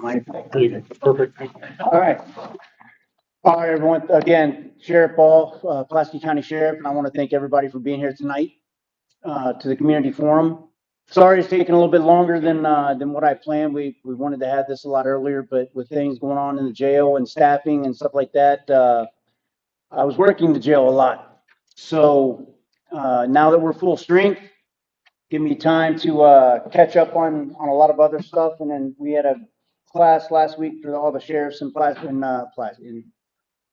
Perfect. All right. All right, everyone. Again, Sheriff Ball, Pulaski County Sheriff, and I want to thank everybody for being here tonight to the community forum. Sorry it's taking a little bit longer than what I planned. We wanted to have this a lot earlier, but with things going on in the jail and staffing and stuff like that, I was working the jail a lot. So now that we're full strength, give me time to catch up on a lot of other stuff. And then we had a class last week for all the sheriffs in the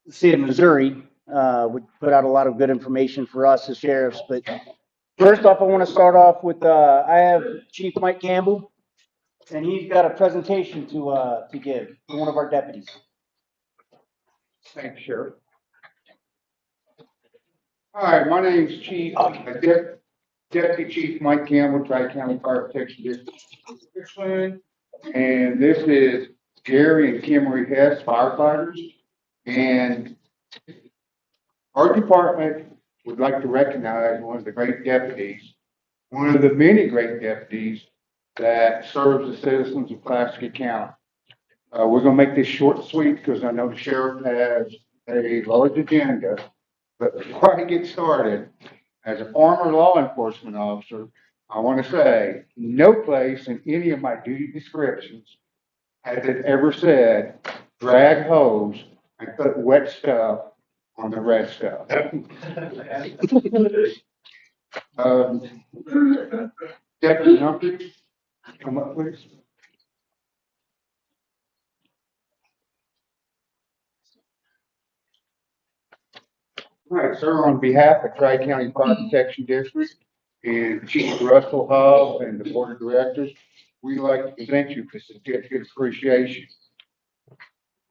state of Missouri. We put out a lot of good information for us as sheriffs. But first off, I want to start off with I have Chief Mike Campbell, and he's got a presentation to give to one of our deputies. Thanks, Sheriff. All right, my name is Deputy Chief Mike Campbell, Tri-County Fire Protection District. And this is Gary and Kimberly Hess, firefighters. And our department would like to recognize one of the great deputies, one of the many great deputies that serves the citizens of Pulaski County. We're going to make this short and sweet because I know the sheriff has a large agenda. But before I get started, as a former law enforcement officer, I want to say no place in any of my duty descriptions has it ever said drag hose and put wet stuff on the red stuff. Deputy Humphrey, come up, please. All right, sir, on behalf of Tri-County Fire Protection District and Chief Russell Hall and the Board of Directors, we'd like to present you with certificate of appreciation.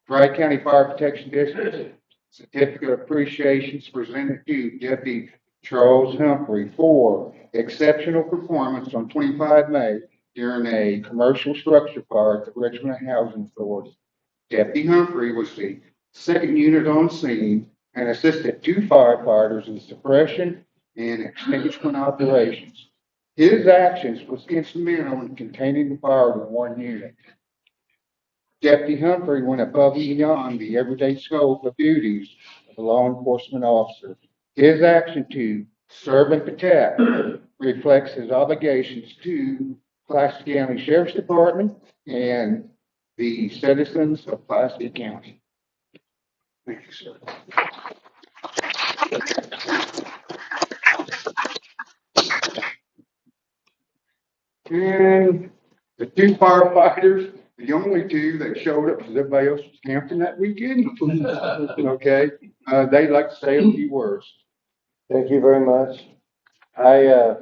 Tri-County Fire Protection District certificate of appreciation is presented to Deputy Charles Humphrey for exceptional performance on 25 May during a commercial structure fire at the Richmond Housing Authority. Deputy Humphrey was the second unit on scene and assisted 2 firefighters in suppression and extinguishment operations. His actions was instrumental in containing the fire to 1 unit. Deputy Humphrey went above and beyond the everyday scope of duties of a law enforcement officer. His action to serve and protect reflects his obligations to Pulaski County Sheriff's Department and the citizens of Pulaski County. Thank you, sir. And the 2 firefighters, the only 2 that showed up because everybody else was camping that weekend. Okay, they'd like to say a few words. Thank you very much. I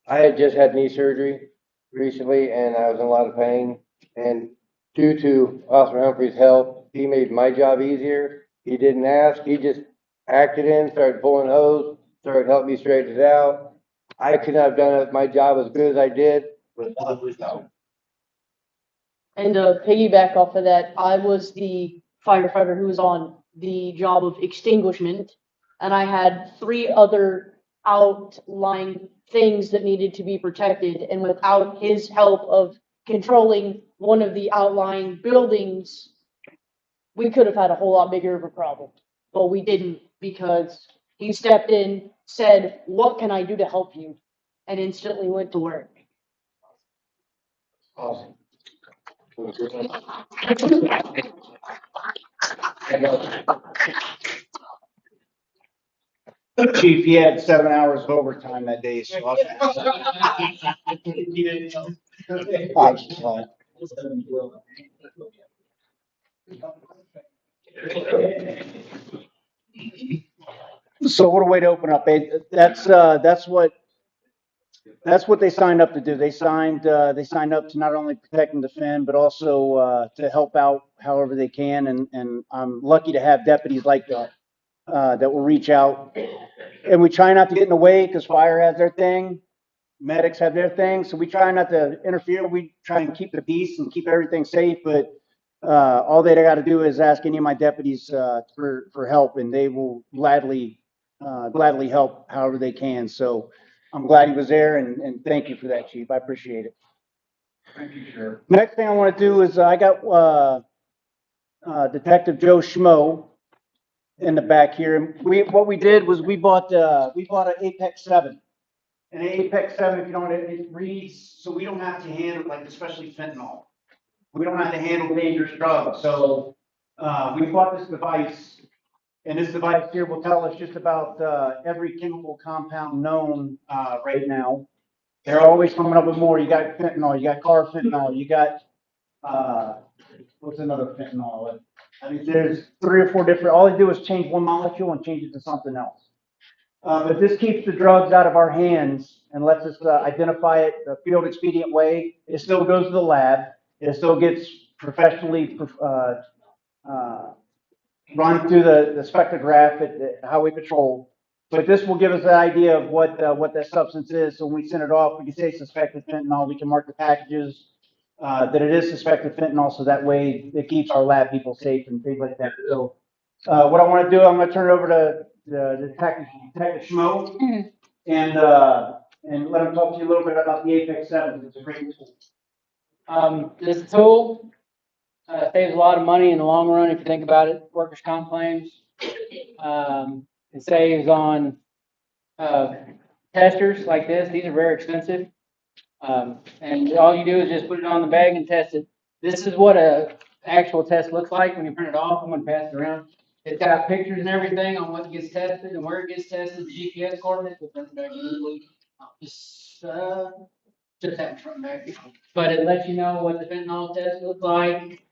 had just had knee surgery recently and I was in a lot of pain. And due to Officer Humphrey's help, he made my job easier. He didn't ask, he just acted in, started pulling hose, started helping me straighten it out. I could not have done my job as good as I did without his help. And to piggyback off of that, I was the firefighter who was on the job of extinguishment, and I had 3 other outlying things that needed to be protected. And without his help of controlling one of the outlying buildings, we could have had a whole lot bigger of a problem. But we didn't, because he stepped in, said, "What can I do to help you?" and instantly went to work. Awesome. Chief, he had 7 hours of overtime that day, so I'll So what a way to open up. That's what they signed up to do. They signed up to not only protect and defend, but also to help out however they can. And I'm lucky to have deputies like that that will reach out. And we try not to get in the way because fire has their thing, medics have their thing. So we try not to interfere. We try and keep the peace and keep everything safe. But all they got to do is ask any of my deputies for help, and they will gladly help however they can. So I'm glad he was there, and thank you for that, Chief. I appreciate it. Thank you, Sheriff. Next thing I want to do is I got Detective Joe Schmo in the back here. What we did was we bought an Apex 7. And an Apex 7, if you don't, it reads, so we don't have to handle, like, especially fentanyl. We don't have to handle dangerous drugs. So we bought this device, and this device here will tell us just about every chemical compound known right now. They're always coming up with more. You got fentanyl, you got carfentanil, you got what's another fentanyl? I mean, there's 3 or 4 different. All they do is change one molecule and change it to something else. But this keeps the drugs out of our hands and lets us identify it the field expedient way. It still goes to the lab. It still gets professionally run through the spectrograph at the highway patrol. But this will give us an idea of what that substance is. So when we send it off, we can say suspected fentanyl. We can mark the packages that it is suspected fentanyl, so that way it keeps our lab people safe and things like that. So what I want to do, I'm going to turn it over to the Detective Schmo and let him talk to you a little bit about the Apex 7. It's a great tool. This tool saves a lot of money in the long run if you think about it. Workers' comp claims. It saves on testers like this. These are very expensive. And all you do is just put it on the bag and test it. This is what a actual test looks like when you print it off. I'm going to pass it around. It's got pictures and everything on what gets tested and where it gets tested, the GPS coordinates. We'll print it back easily. Just have it front back. But it lets you know what the fentanyl test looks like.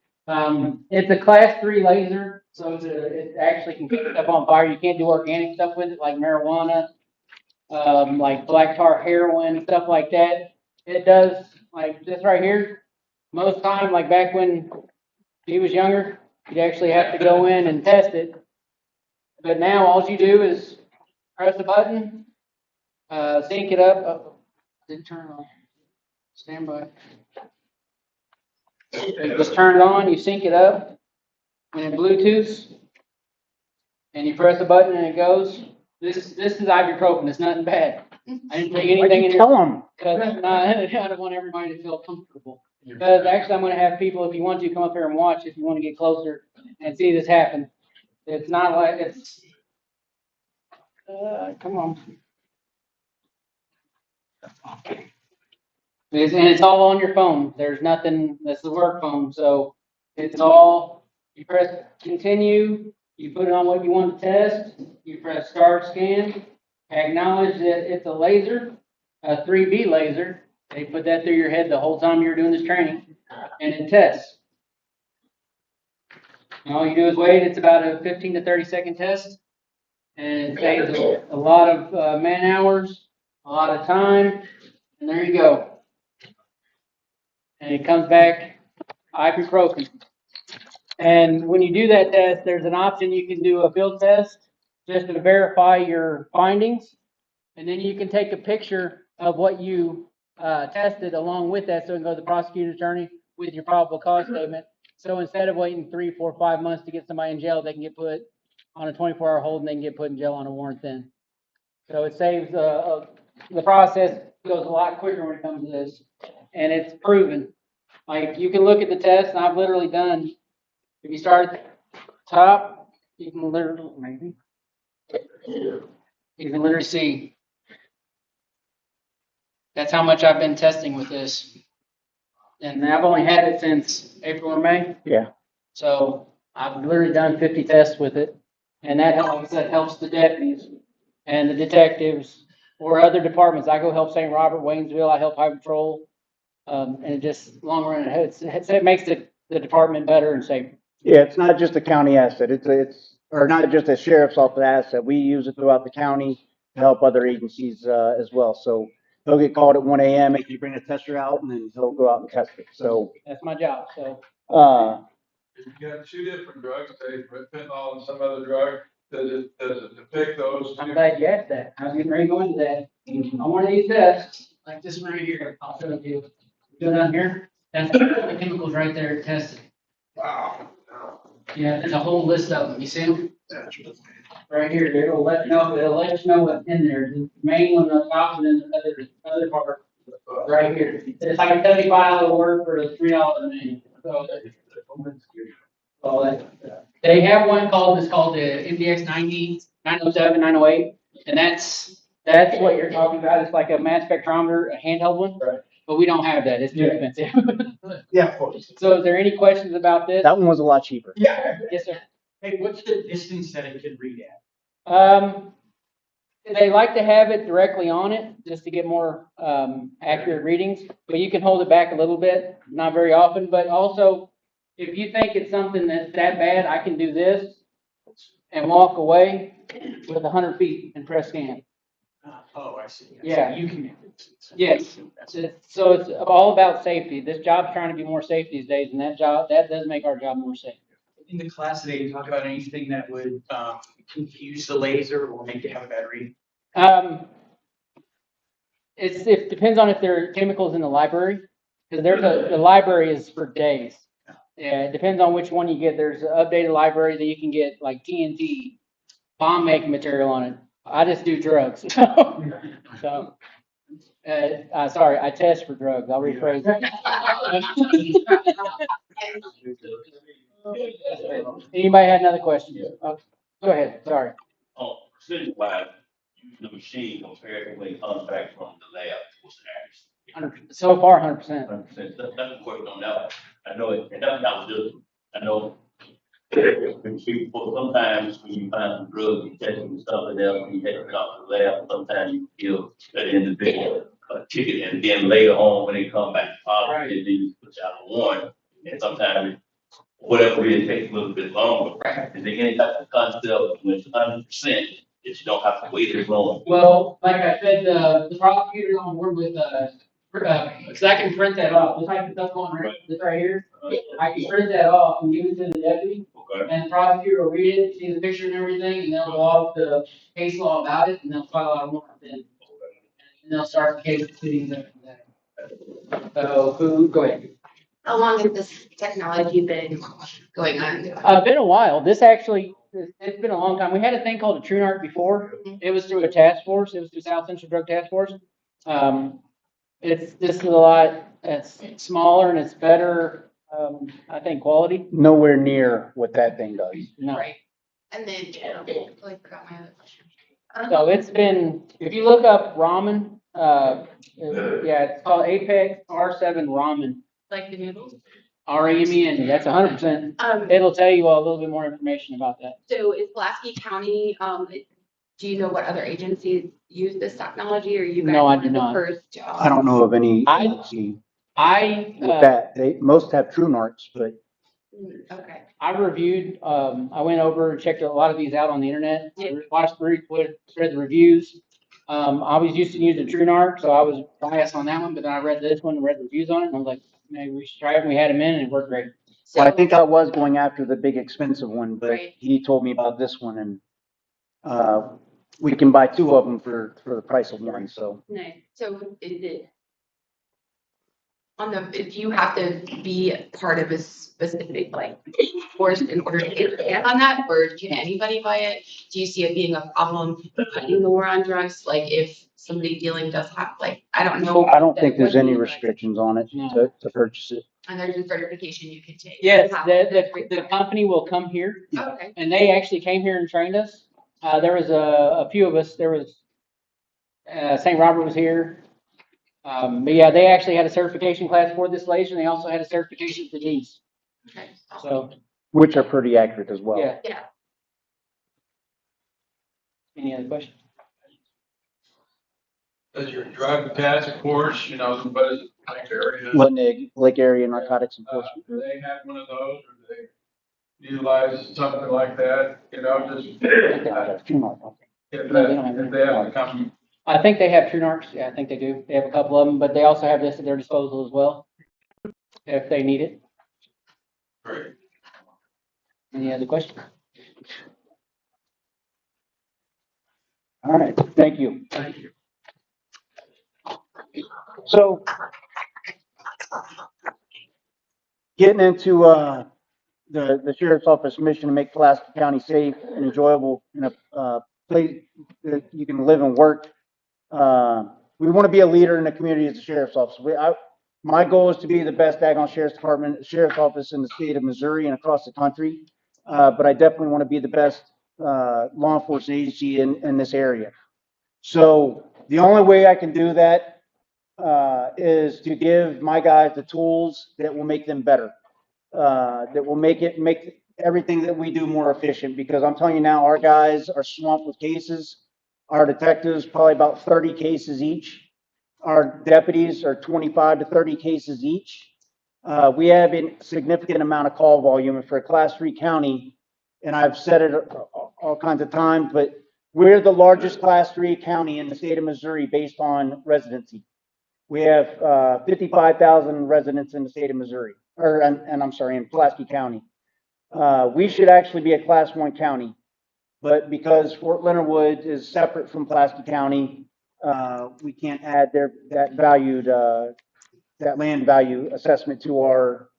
It's a class 3 laser, so it actually can keep stuff on fire. You can't do organic stuff with it, like marijuana, like black tar heroin, stuff like that. It does, like this right here. Most time, like back when he was younger, you'd actually have to go in and test it. But now all you do is press the button, sync it up. Oh, didn't turn it on. Stand by. You just turn it on, you sync it up, and it Bluetooth, and you press the button and it goes. This is ibuprofen. It's nothing bad. I didn't take anything in here. Tell them. Because I don't want everybody to feel comfortable. Because actually, I'm going to have people, if you want to, come up here and watch. If you want to get closer and see this happen, it's not like it's. Come on. And it's all on your phone. There's nothing. That's the work phone. So it's all. You press continue. You put it on what you want to test. You press start scan. Acknowledge that it's a laser, a 3B laser. They put that through your head the whole time you're doing this training, and it tests. And all you do is wait. It's about a 15 to 30 second test, and it saves a lot of man hours, a lot of time, and there you go. And it comes back ibuprofen. And when you do that test, there's an option you can do a field test just to verify your findings, and then you can take a picture of what you tested along with that, so it can go to the prosecutor's attorney with your probable cause statement. So instead of waiting 3, 4, 5 months to get somebody in jail, they can get put on a 24-hour hold and they can get put in jail on a warrant then. So it saves the process goes a lot quicker when it comes to this, and it's proven. Like you can look at the test, and I've literally done. If you start at the top, you can literally see. That's how much I've been testing with this. And I've only had it since April or May. Yeah. So I've literally done 50 tests with it. And that helps the deputies and the detectives or other departments. I go help St. Robert, Waynesville. I help Highway Patrol. And it just long run, it makes the department better and safer. Yeah, it's not just a county asset. It's or not just a sheriff's office asset. We use it throughout the county to help other agencies as well. So he'll get called at 1 a.m. if you bring a tester out, and then he'll go out and test it. So That's my job. So You got 2 different drugs, say fentanyl and some other drug. Does it depict those I'm 2? glad you asked that. I was getting ready to go into that. On one of these tests, like this one right here, I'll show you. Go down here. That's the chemicals right there tested. Wow. Yeah, there's a whole list of them. You see them? Right here. It'll let you know. It'll let you know what's in there. The main one, the top, and then the other part. Right here. It's like a $75 word for the $3 a minute. So they have one it's called the MDX 90, 907, 908, and that's what you're talking about. It's like a mass spectrometer, a handheld one. Right. But we don't have that. It's too expensive. Yeah, of course. So is there any questions about this? That one was a lot cheaper. Yeah. Yes, sir. Hey, what's the distance that it can read at? They like to have it directly on it just to get more accurate readings, but you can hold it back a little bit, not very often. But also, if you think it's something that's that bad, I can do this and walk away with 100 feet and press scan. Oh, I see. Yeah. You can. Yes. So it's all about safety. This job's trying to be more safe these days, and that does make our job more safe. In the class today, you talk about anything that would confuse the laser or make it have a bad read? It depends on if there are chemicals in the library, because the library is for days. Yeah, it depends on which one you get. There's an updated library that you can get like TNT, bomb making material on it. I just do drugs. So, sorry, I test for drugs. I'll rephrase it. Anybody had another question? Go ahead, sorry. Oh, percentage wise, using the machine compared to when it comes back from the lab, what's the accuracy? So far, 100%. 100%. That's a question on that one. I know it, and that's not just, I know when people, sometimes when you find some drugs, you test and stuff and else, when you take it out to the lab, sometimes you feel that individual a ticket, and then later on, when they come back positive, then you put out a warning, and sometimes whatever reason takes a little bit longer. Is there any type of concept when it's 100% that you don't have to wait as long? Well, like I said, the prosecutor's on board with, because I can print that off, just like the stuff going right, this right here. I can print that off and give it to the deputy, Okay. and the prosecutor will read it, see the picture and everything, and they'll go off the case law about it, and they'll file out a warrant then. And they'll start the case proceedings after that. So, go ahead. How long has this technology been going on? Been a while. It's been a long time. We had a thing called a TrueNarc before. It was through a task force. It was through South Central Drug Task Force. This is it's smaller and it's better, I think, quality. Nowhere near what that thing does. No. Right. And then, I totally forgot my other question. So it's been, if you look up ramen, yeah, it's called Apex R7 ramen. Like the noodles. RAMEN, that's 100%. It'll tell you a little bit more information about that. So is Pulaski County, do you know what other agencies use this technology, or you guys? No, I one do of the not. First, I don't know of any agency with that. They most have TrueNarcs, but Okay. I reviewed, I went over and checked a lot of these out on the internet, watched, read the reviews. I was used to using TrueNarc, so I was biased on that one, but then I read this one and read the reviews on it, and I was like, maybe we should try it, and we had them in, and it worked great. So, well, I think I was going after the big expensive one, but Right. he told me about this one, and we can buy two of them for the price of one. So nice. So is it if you have to be part of a specific like force in order to get your hand on that, or can anybody buy it? Do you see it being a problem fighting the war on drugs? Like if somebody dealing does have, like, I don't know. I don't think there's What do any you- restrictions on it No. to purchase it. And there's a certification you can take. Yes, How- the company will come here, Okay. and they actually came here and trained us. There was a few of us, there was, St. Robert was here. But yeah, they actually had a certification class for this laser, and they also had a certification for these. Okay. So, Which are pretty accurate as well. yeah. Yeah. Any other questions? Does your drug task force, what is it, like area? Lake Area Narcotics Enforcement. Do they have one of those, or do they utilize something like that, just? I think they have a TrueNarc, don't they? If they have a company. I think they have TrueNarcs. Yeah, I think they do. They have a couple of them, but they also have this at their disposal as well, if they need it. Great. Any other questions? All right, thank you. Thank you. So getting into the sheriff's office mission to make Pulaski County safe and enjoyable in a place that you can live and work. we want to be a leader in the community as a sheriff's office. My goal is to be the best daggone sheriff's office in the state of Missouri and across the country. But I definitely want to be the best law enforcement agency in this area. So the only way I can do that is to give my guys the tools that will make them better, that will make everything that we do more efficient. Because I'm telling you now, our guys are swamped with cases. Our detectives probably about 30 cases each. Our deputies are 25 to 30 cases each. We have a significant amount of call volume, and for a Class 3 county, and I've said it all kinds of times, but we're the largest Class 3 county in the state of Missouri based on residency. We have 55,000 residents in the state of Missouri, and I'm sorry, in Pulaski County. We should actually be a Class 1 county, but because Fort Leonard Wood is separate from Pulaski County, we can't add that land value assessment to our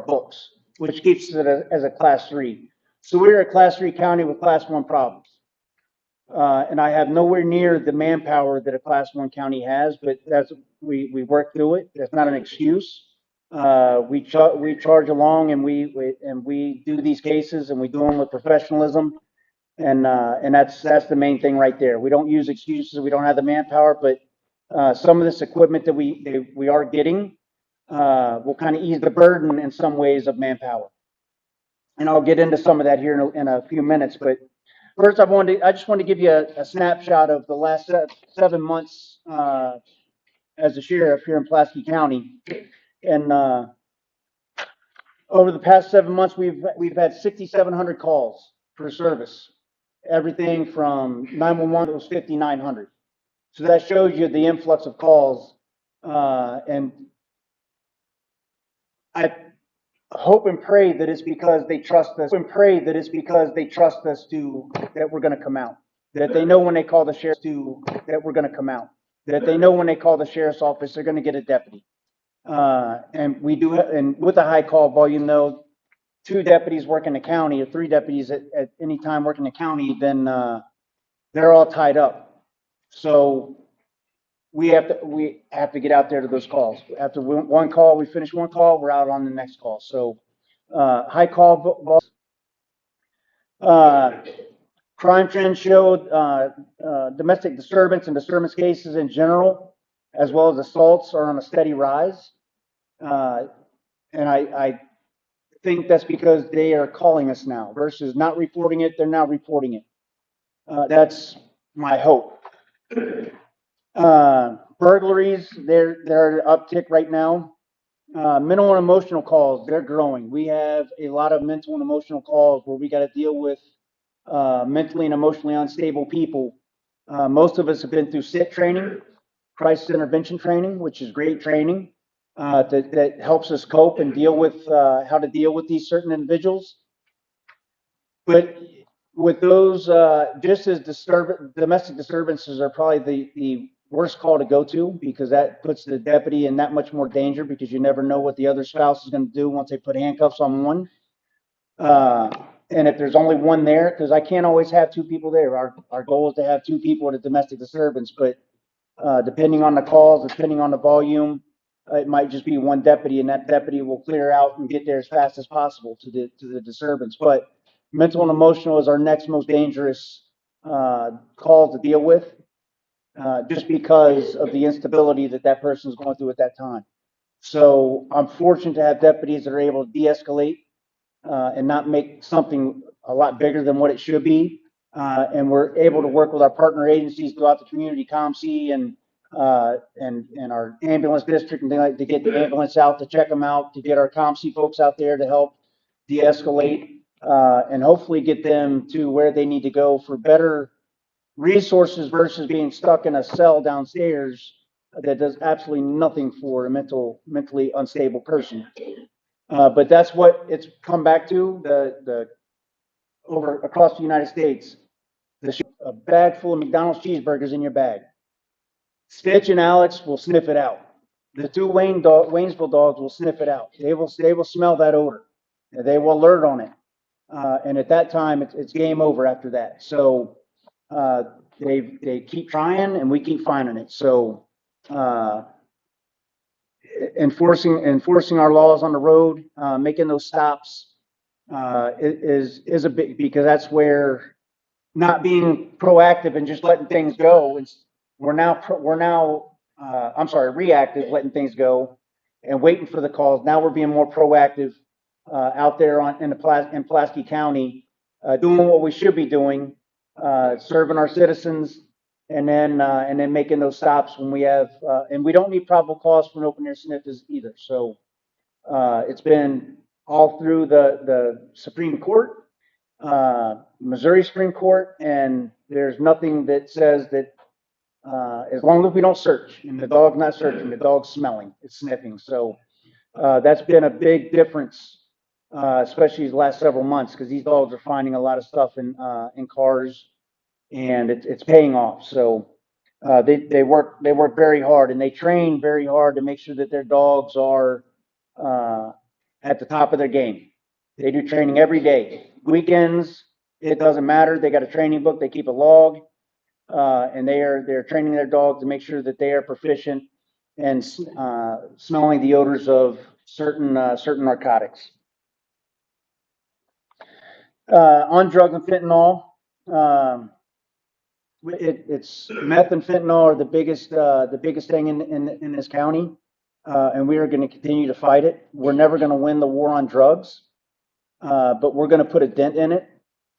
books, which keeps it as a Class 3. So we're a Class 3 county with Class 1 problems. And I have nowhere near the manpower that a Class 1 county has, but we work through it. That's not an excuse. We charge along, and we do these cases, and we do them with professionalism. And that's the main thing right there. We don't use excuses. We don't have the manpower, but some of this equipment that we are getting will kind of ease the burden in some ways of manpower. And I'll get into some of that here in a few minutes. But first, I just want to give you a snapshot of the last 7 months as a sheriff here in Pulaski County. And over the past 7 months, we've had 6,700 calls for service. Everything from 911 was 5,900. So that shows you the influx of calls. And I hope and pray that it's because they trust us. And pray that it's because they trust us that we're going to come out. That they know when they call the sheriff that we're going to come out. That they know when they call the sheriff's office, they're going to get a deputy. And we do, and with a high call volume, though, 2 deputies work in the county or 3 deputies at any time work in the county, then they're all tied up. So we have to get out there to those calls. After one call, we finish one call, we're out on the next call. So high call crime trends showed domestic disturbance and disturbance cases in general, as well as assaults, are on a steady rise. And I think that's because they are calling us now versus not reporting it. They're now reporting it. That's my hope. Burglaries, they're uptick right now. Mental and emotional calls, they're growing. We have a lot of mental and emotional calls where we got to deal with mentally and emotionally unstable people. Most of us have been through SIT training, crisis intervention training, which is great training that helps us cope and deal with how to deal with these certain individuals. But with those, just as domestic disturbances are probably the worst call to go to, because that puts the deputy in that much more danger, because you never know what the other spouse is going to do once they put handcuffs on one. And if there's only one there, because I can't always have 2 people there. Our goal is to have 2 people at a domestic disturbance, but depending on the calls, depending on the volume, it might just be 1 deputy, and that deputy will clear out and get there as fast as possible to the disturbance. But mental and emotional is our next most dangerous call to deal with, just because of the instability that person is going through at that time. So I'm fortunate to have deputies that are able to de-escalate and not make something a lot bigger than what it should be. And we're able to work with our partner agencies throughout the community, COMC and our ambulance district, and to get the ambulance out to check them out, to get our COMC folks out there to help de-escalate, and hopefully get them to where they need to go for better resources versus being stuck in a cell downstairs that does absolutely nothing for a mentally unstable person. But that's what it's come back to. The over across the United States, a bag full of McDonald's cheeseburgers in your bag. Stitch and Alex will sniff it out. The 2 Waynesville dogs will sniff it out. They will smell that odor. They will alert on it. And at that time, it's game over after that. So they keep trying, and we keep finding it. So uh, enforcing our laws on the road, making those stops, is a big, because that's where not being proactive and just letting things go. I'm sorry, reactive, letting things go and waiting for the calls. Now we're being more proactive, out there in Pulaski County, doing what we should be doing, serving our citizens, and then making those stops when we have, and we don't need probable cause for an open air sniffers either. So, it's been all through the Supreme Court, Missouri Supreme Court, and there's nothing that says that, as long as we don't search, and the dog's not searching, the dog's smelling, it's sniffing. So, that's been a big difference, especially these last several months, because these dogs are finding a lot of stuff in cars, and it's paying off. So, they work very hard, and they train very hard to make sure that their dogs are, uh, at the top of their game. They do training every day. Weekends, it doesn't matter. They got a training book. They keep a log, and they're training their dogs to make sure that they are proficient and smelling the odors of certain narcotics. On drugs and fentanyl, um, it's meth and fentanyl are the biggest thing in this county, and we are going to continue to fight it. We're never going to win the war on drugs, but we're going to put a dent in it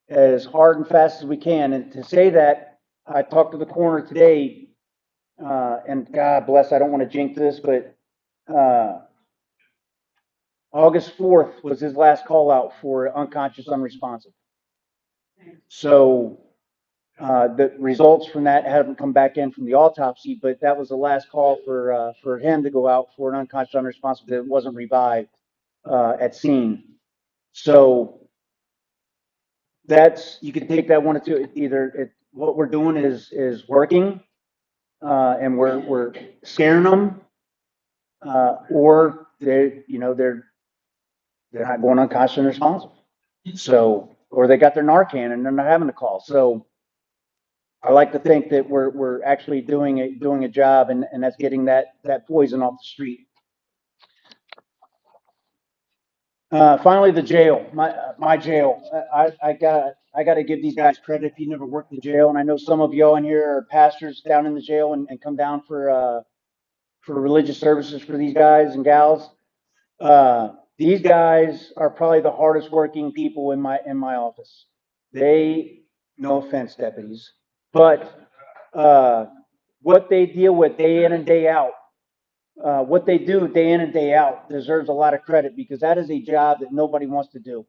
as hard and fast as we can. And to say that, I talked to the coroner today, and God bless, I don't want to jinx this, but August 4th was his last call out for unconscious, unresponsive. So the results from that haven't come back in from the autopsy, but that was the last call for him to go out for an unconscious, unresponsive that wasn't revived at scene. So that's, you can take that one or two. Either what we're doing is working, and we're scaring them, or they're not going unconscious and responsive. So, or they got their Narcan and they're not having to call. So I like to think that we're actually doing a job, and that's getting that poison off the street. Finally, the jail, my jail. I got to give these guys credit. If you never worked in jail, and I know some of y'all in here are pastors down in the jail and come down for religious services for these guys and gals. These guys are probably the hardest working people in my office. They, no offense, deputies, but what they deal with day in and day out, what they do day in and day out deserves a lot of credit, because that is a job that nobody wants to do.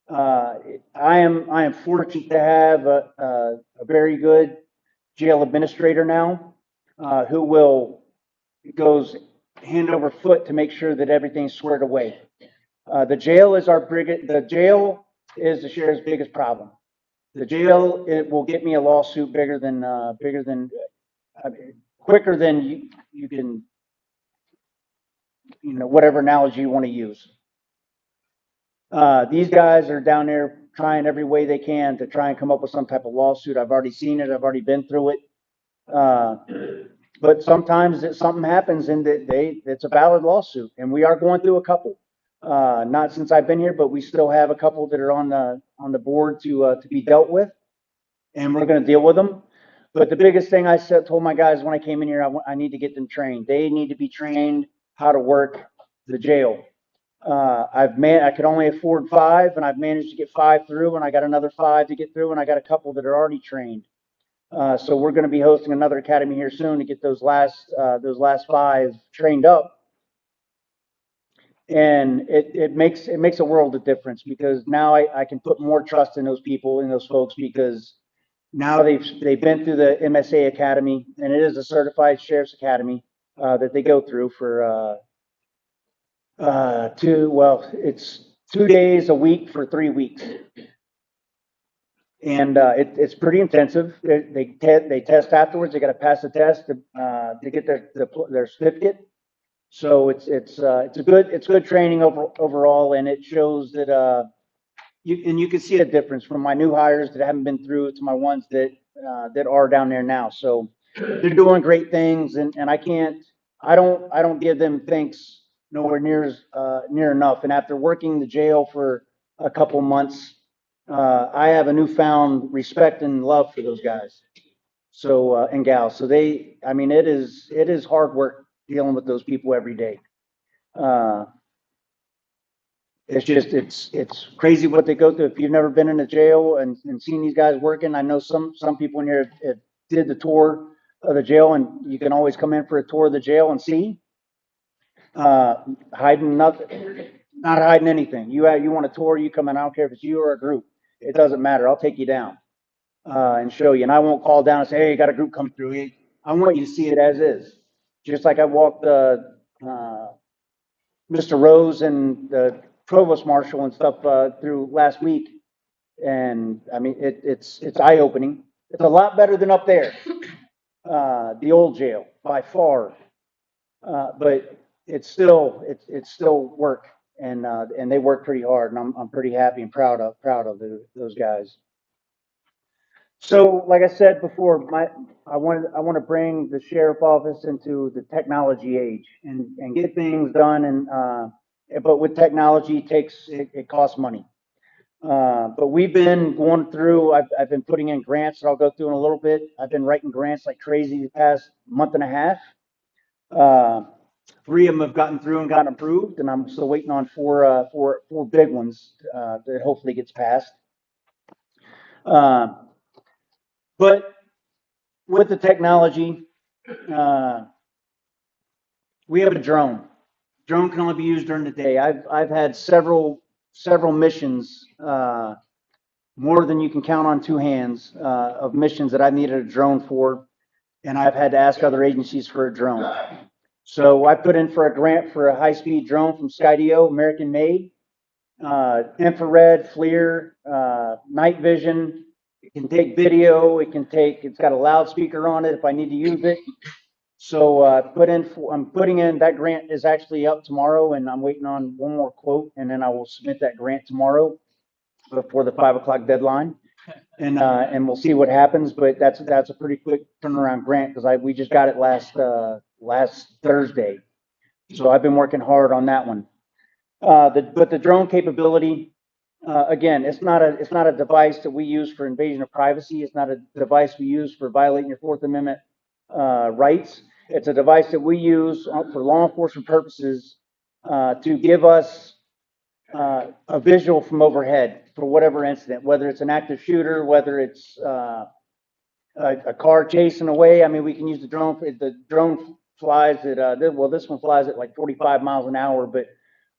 I am fortunate to have a very good jail administrator now, who goes hand over foot to make sure that everything's squared away. The jail is the jail is the sheriff's biggest problem. The jail, it will get me a lawsuit quicker than you can, whatever analogy you want to use. These guys are down there trying every way they can to try and come up with some type of lawsuit. I've already seen it. I've already been through it. But sometimes something happens and it's a valid lawsuit, and we are going through a couple. Not since I've been here, but we still have a couple that are on the board to be dealt with, and we're going to deal with them. But the biggest thing I told my guys when I came in here, I need to get them trained. They need to be trained how to work the jail. I could only afford 5, and I've managed to get 5 through, and I got another 5 to get through, and I got a couple that are already trained. So we're going to be hosting another academy here soon to get those last 5 trained up. And it makes a world of difference, because now I can put more trust in those people, in those folks, because now they've been through the MSA Academy, and it is a certified sheriff's academy that they go through for it's 2 days a week for 3 weeks, and it's pretty intensive. They test afterwards. They got to pass the test to get their certificate. So it's good training overall, and it shows that you can see a difference from my new hires that haven't been through to my ones that are down there now. So they're doing great things, and I don't give them thanks nowhere near enough. And after working the jail for a couple months, I have a newfound respect and love for those guys. So, and gals. So I mean, it is hard work dealing with those people every day. Uh, it's crazy what they go through. If you've never been in a jail and seen these guys working, I know some people in here have did the tour of the jail, and you can always come in for a tour of the jail and see. Hiding nothing, not hiding anything. You want a tour, you come in. I don't care if it's you or a group. It doesn't matter. I'll take you down and show you. And I won't call down and say, hey, you got a group come through. I want you to see it as is. Just like I walked Mr. Rose and the provost marshal and stuff through last week. And I mean, it's eye opening. It's a lot better than up there, the old jail by far. But it's still work, and they work pretty hard, and I'm pretty happy and proud of those guys. So, like I said before, I want to bring the sheriff office into the technology age and get things done. But with technology, it costs money. But we've been going through. I've been putting in grants that I'll go through in a little bit. I've been writing grants like crazy the past month and a half. Three of them have gotten through and gotten approved, and I'm still waiting on four big ones that hopefully gets passed. But with the technology, we have a drone. Drone can only be used during the day. I've had several missions, more than you can count on two hands, of missions that I needed a drone for, and I've had to ask other agencies for a drone. So I put in for a grant for a high-speed drone from Skydio, American made, infrared, FLIR, night vision. It can take video. It's got a loudspeaker on it if I need to use it. So I'm putting in, that grant is actually up tomorrow, and I'm waiting on one more quote, and then I will submit that grant tomorrow before the 5 o'clock deadline. And we'll see what happens, but that's a pretty quick turnaround grant because we just got it last Thursday. So I've been working hard on that one. But the drone capability, again, it's not a device that we use for invasion of privacy. It's not a device we use for violating your Fourth Amendment rights. It's a device that we use for law enforcement purposes to give us a visual from overhead for whatever incident, whether it's an active shooter, whether it's a car chasing away. I mean, we can use the drone. The drone flies at this one flies at like 45 miles an hour, but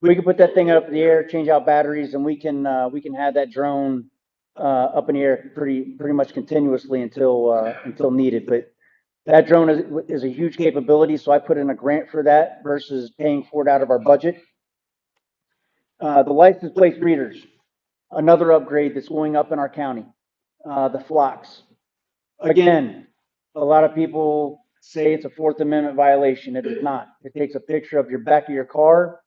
we can put that thing up in the air, change out batteries, and we can have that drone up in the air pretty much continuously until needed. But that drone is a huge capability, so I put in a grant for that versus paying for it out of our budget. The license plate readers, another upgrade that's going up in our county. The flocks. Again, a lot of people say it's a Fourth Amendment violation. It is not. It takes a picture of your back of your car.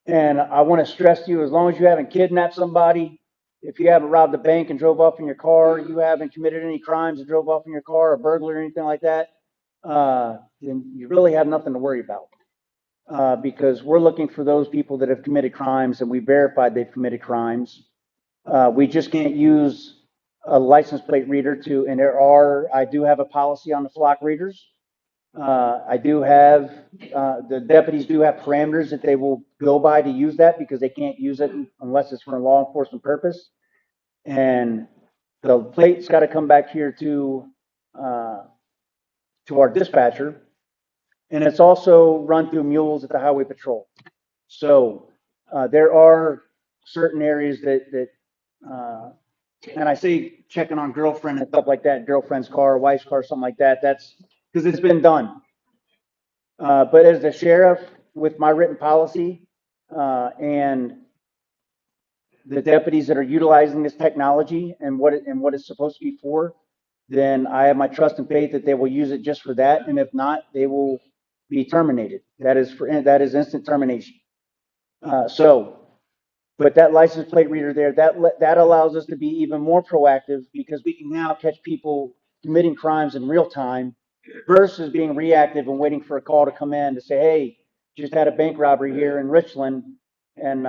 And I want to stress to you, as long as you haven't kidnapped somebody, if you haven't robbed a bank and drove off in your car, you haven't committed any crimes and drove off in your car, a burglary or anything like that, then you really have nothing to worry about. Because we're looking for those people that have committed crimes, and we verified they've committed crimes. We just can't use a license plate reader and I do have a policy on the flock readers. I do have, the deputies do have parameters that they will go by to use that because they can't use it unless it's for a law enforcement purpose. And the plate's got to come back here to our dispatcher. And it's also run through mules at the highway patrol. So there are certain areas that and I say checking on girlfriend and stuff like that, girlfriend's car, wife's car, something like that. That's because it's been done. But as the sheriff, with my written policy and the deputies that are utilizing this technology and what it's supposed to be for, then I have my trust and faith that they will use it just for that. And if not, they will be terminated. That is instant termination. But that license plate reader there, that allows us to be even more proactive because we can now catch people committing crimes in real time versus being reactive and waiting for a call to come in to say, hey, just had a bank robbery here in Richland, and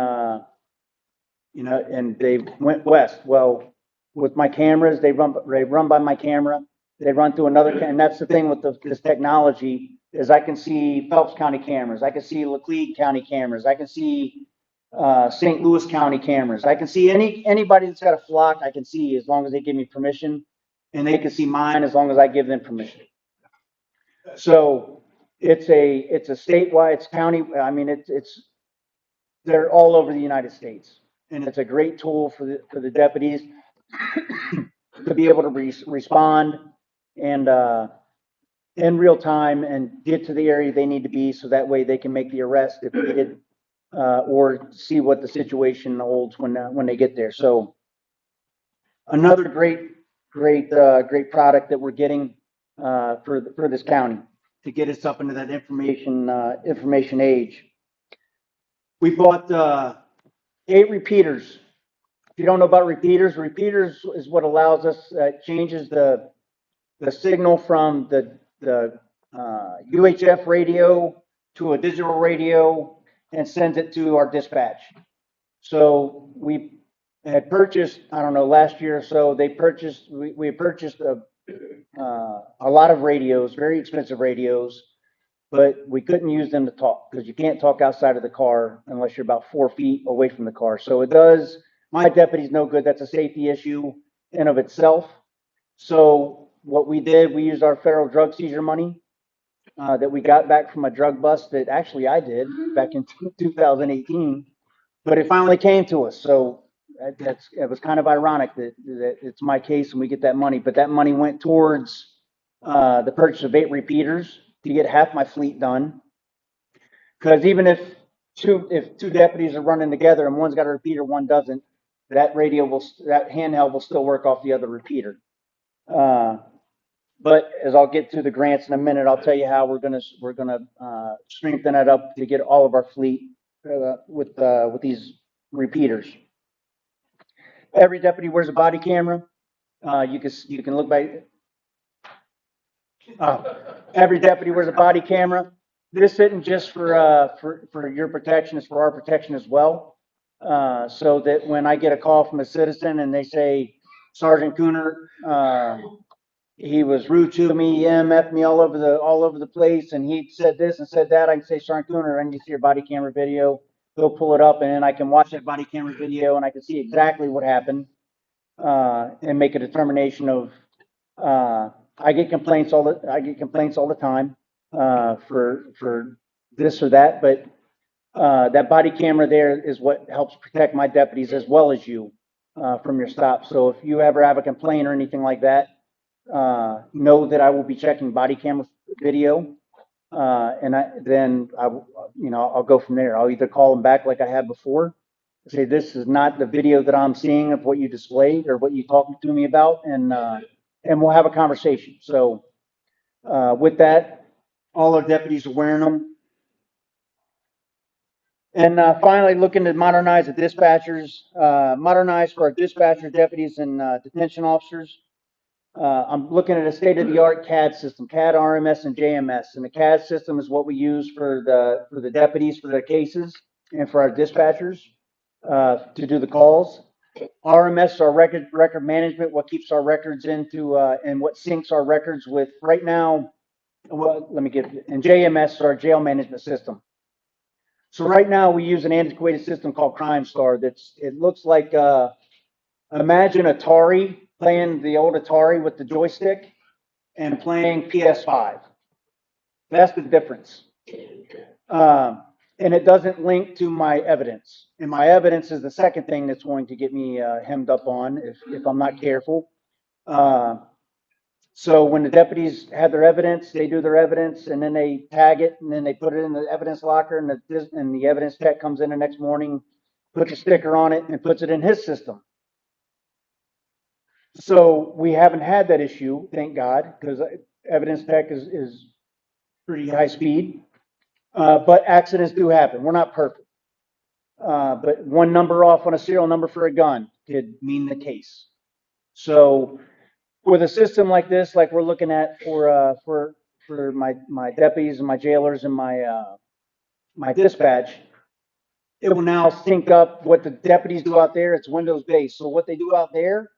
and they went west. Well, with my cameras, they run by my camera. They run through another, and that's the thing with this technology is I can see Phelps County cameras, I can see Laclede County cameras, I can see St. Louis County cameras. I can see anybody that's got a flock. I can see as long as they give me permission, and they can see mine as long as I give them permission. So it's a statewide, it's county. I mean, they're all over the United States, and it's a great tool for the deputies to be able to respond and in real time and get to the area they need to be, so that way they can make the arrest if needed, or see what the situation holds when they get there. So another great product that we're getting for this county to get us up into that information age. We bought 8 repeaters. If you don't know about repeaters is what allows us, changes the signal from the UHF radio to a digital radio and sends it to our dispatch. So we had purchased, I don't know, last year or so, we purchased a lot of radios, very expensive radios, but we couldn't use them to talk because you can't talk outside of the car unless you're about 4 feet away from the car. So it does, my deputy's no good. That's a safety issue in of itself. So what we did, we used our federal drug seizure money that we got back from a drug bust that actually I did back in 2018, but it finally came to us. So it was kind of ironic that it's my case and we get that money, but that money went towards the purchase of 8 repeaters to get half my fleet done. Because even if two deputies are running together and one's got a repeater, one doesn't, that handheld will still work off the other repeater. But as I'll get to the grants in a minute, I'll tell you how we're gonna strengthen that up to get all of our fleet with these repeaters. Every deputy wears a body camera. You can look by. Every deputy wears a body camera. This isn't just for your protection; it's for our protection as well. So that when I get a call from a citizen and they say, Sergeant Cooner, he was rude to me, EMF'd me all over the place, and he said this and said that, I can say, Sergeant Cooner, and you see your body camera video, he'll pull it up, and then I can watch that body camera video, and I can see exactly what happened, and make a determination of. I get complaints all the time for this or that, but that body camera there is what helps protect my deputies as well as you from your stop. So if you ever have a complaint or anything like that, know that I will be checking body camera video, and I'll go from there. I'll either call them back like I have before, say this is not the video that I'm seeing of what you displayed or what you talked to me about, and we'll have a conversation. So with that, all our deputies are wearing them. And finally, looking to modernize the dispatchers, modernize for our dispatcher deputies and detention officers. I'm looking at a state-of-the-art CAD system, CAD, RMS, and JMS. And the CAD system is what we use for the deputies for their cases and for our dispatchers to do the calls. RMS is our record management, what keeps our records into and what syncs our records with right now. Well, and JMS is our jail management system. So right now we use an antiquated system called Crime Star. It looks like imagine Atari, playing the old Atari with the joystick and playing PS5. That's the difference. And it doesn't link to my evidence. And my evidence is the second thing that's going to get me hemmed up on if I'm not careful. So when the deputies have their evidence, they do their evidence, and then they tag it, and then they put it in the evidence locker, and the evidence tech comes in the next morning, puts a sticker on it, and puts it in his system. So we haven't had that issue, thank God, because evidence tech is pretty high speed. But accidents do happen. We're not perfect. But one number off on a serial number for a gun could mean the case. So with a system like this, like we're looking at for for my deputies and my jailers and my dispatch, it will now sync up what the deputies do out there. It's Windows based. So what they do out there,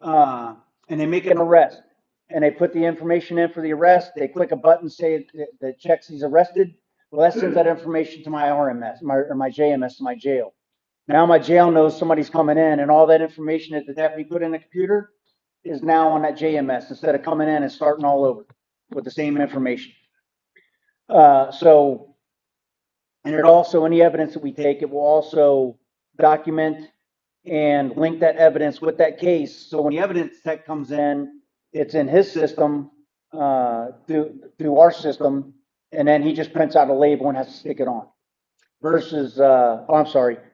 and they make an arrest and they put the information in for the arrest. They click a button, say that checks he's arrested. Well, that sends that information to my RMS, or my JMS, to my jail. Now my jail knows somebody's coming in, and all that information that the deputy put in the computer is now on that JMS instead of coming in and starting all over with the same information. And it also, any evidence that we take, it will also document and link that evidence with that case. So when the evidence tech comes in, it's in his system, through our system, and then he just prints out a label and has to stick it on. Versus,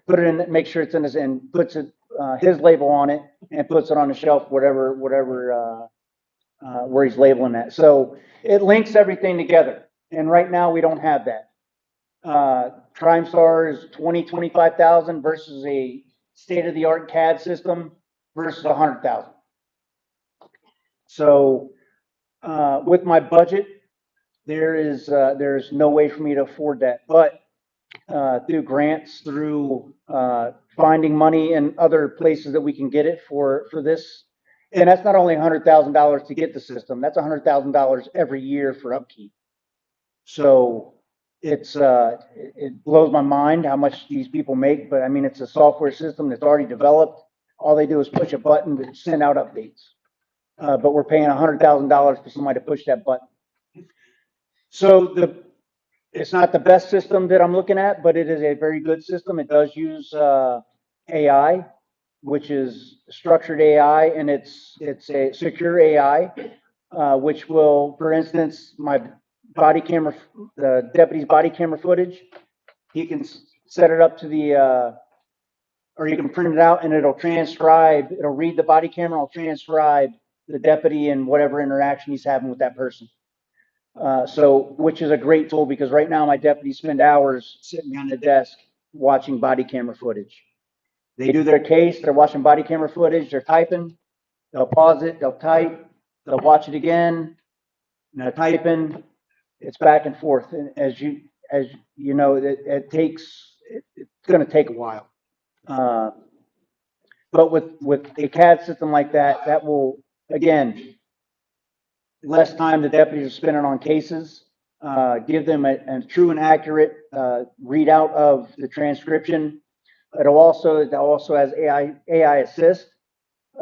put it in, make sure it's in his, and puts it, his label on it and puts it on the shelf, whatever, where he's labeling that. So it links everything together. And right now we don't have that. TrimeStar is 25,000 versus a state-of-the-art CAD system versus 100,000. So with my budget, there's no way for me to afford that. But through grants, through finding money in other places that we can get it for this, and that's not only $100,000 to get the system. That's $100,000 every year for upkeep. So it blows my mind how much these people make, but I mean, it's a software system that's already developed. All they do is push a button to send out updates. But we're paying $100,000 for somebody to push that button. So it's not the best system that I'm looking at, but it is a very good system. It does use AI, which is structured AI, and it's a secure AI, which will, for instance, my body camera, the deputy's body camera footage, he can set it up to the, or you can print it out and it'll transcribe, it'll read the body camera, it'll transcribe the deputy and whatever interaction he's having with that person. Which is a great tool, because right now my deputies spend hours sitting behind the desk watching body camera footage. They do their case, they're watching body camera footage, they're typing, they'll pause it, they'll type, they'll watch it again, and they're typing. It's back and forth, and as you know, it's going to take a while. But with a CAD system like that, that will, again, less time the deputies are spending on cases, give them a true and accurate readout of the transcription. It also has AI assist.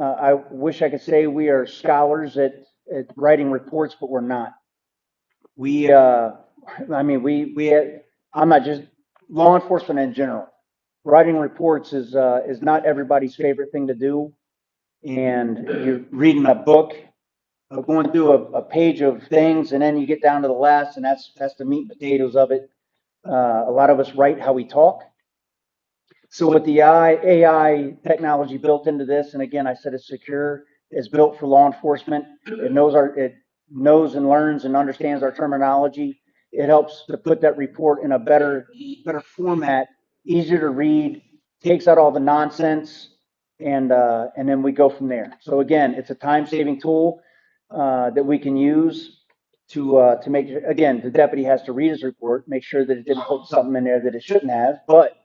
I wish I could say we are scholars at writing reports, but we're not. I'm not just law enforcement in general. Writing reports is not everybody's favorite thing to do. And you're reading a book, going through a page of things, and then you get down to the last, and that's the meat and potatoes of it. A lot of us write how we talk. So with the AI technology built into this, and again, I said it's secure, it's built for law enforcement. It knows and learns and understands our terminology. It helps to put that report in a better format, easier to read, takes out all the nonsense, and then we go from there. So again, it's a time-saving tool that we can use to make, again, the deputy has to read his report, make sure that it didn't put something in there that it shouldn't have. But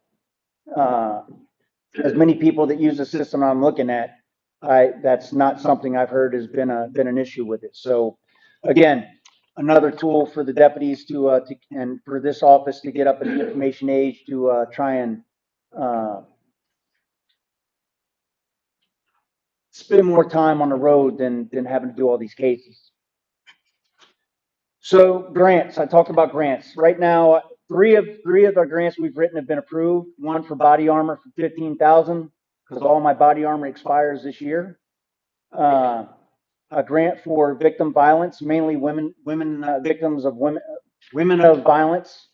as many people that use the system I'm looking at, that's not something I've heard has been an issue with it. So again, another tool for the deputies and for this office to get up in the information age to try and spend more time on the road than having to do all these cases. So grants, I talked about grants. Right now, three of our grants we've written have been approved. One for body armor for $15,000, because all my body armor expires this year. A grant for victim violence, mainly women victims of women of violence.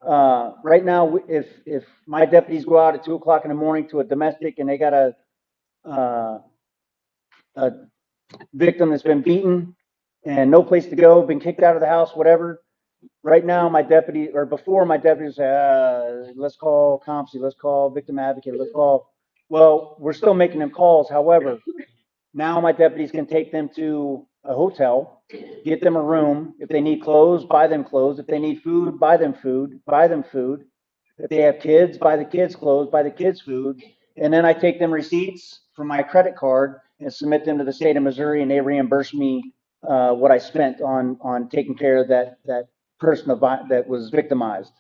Right now, if my deputies go out at 2 o'clock in the morning to a domestic and they got a victim that's been beaten and no place to go, been kicked out of the house, whatever. Right now, before my deputies say, let's call COMPSI, let's call victim advocate, well, we're still making them calls. However, now my deputies can take them to a hotel, get them a room. If they need clothes, buy them clothes. If they need food, buy them food, buy them food. If they have kids, buy the kids clothes, buy the kids food. And then I take them receipts from my credit card and submit them to the state of Missouri, and they reimburse me what I spent on taking care of that person that was victimized.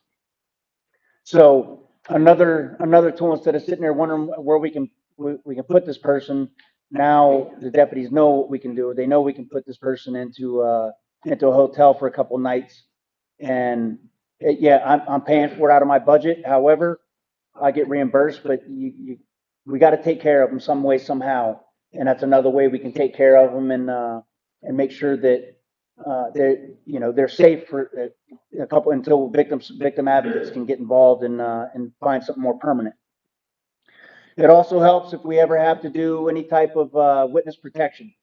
So another tool, instead of sitting there wondering where we can put this person, now the deputies know what we can do. They know we can put this person into a hotel for a couple nights, and yeah, I'm paying for it out of my budget. However, I get reimbursed, but we got to take care of them some way somehow, and that's another way we can take care of them and make sure that they're safe for a couple until victim advocates can get involved and find something more permanent. It also helps if we ever have to do any type of witness protection.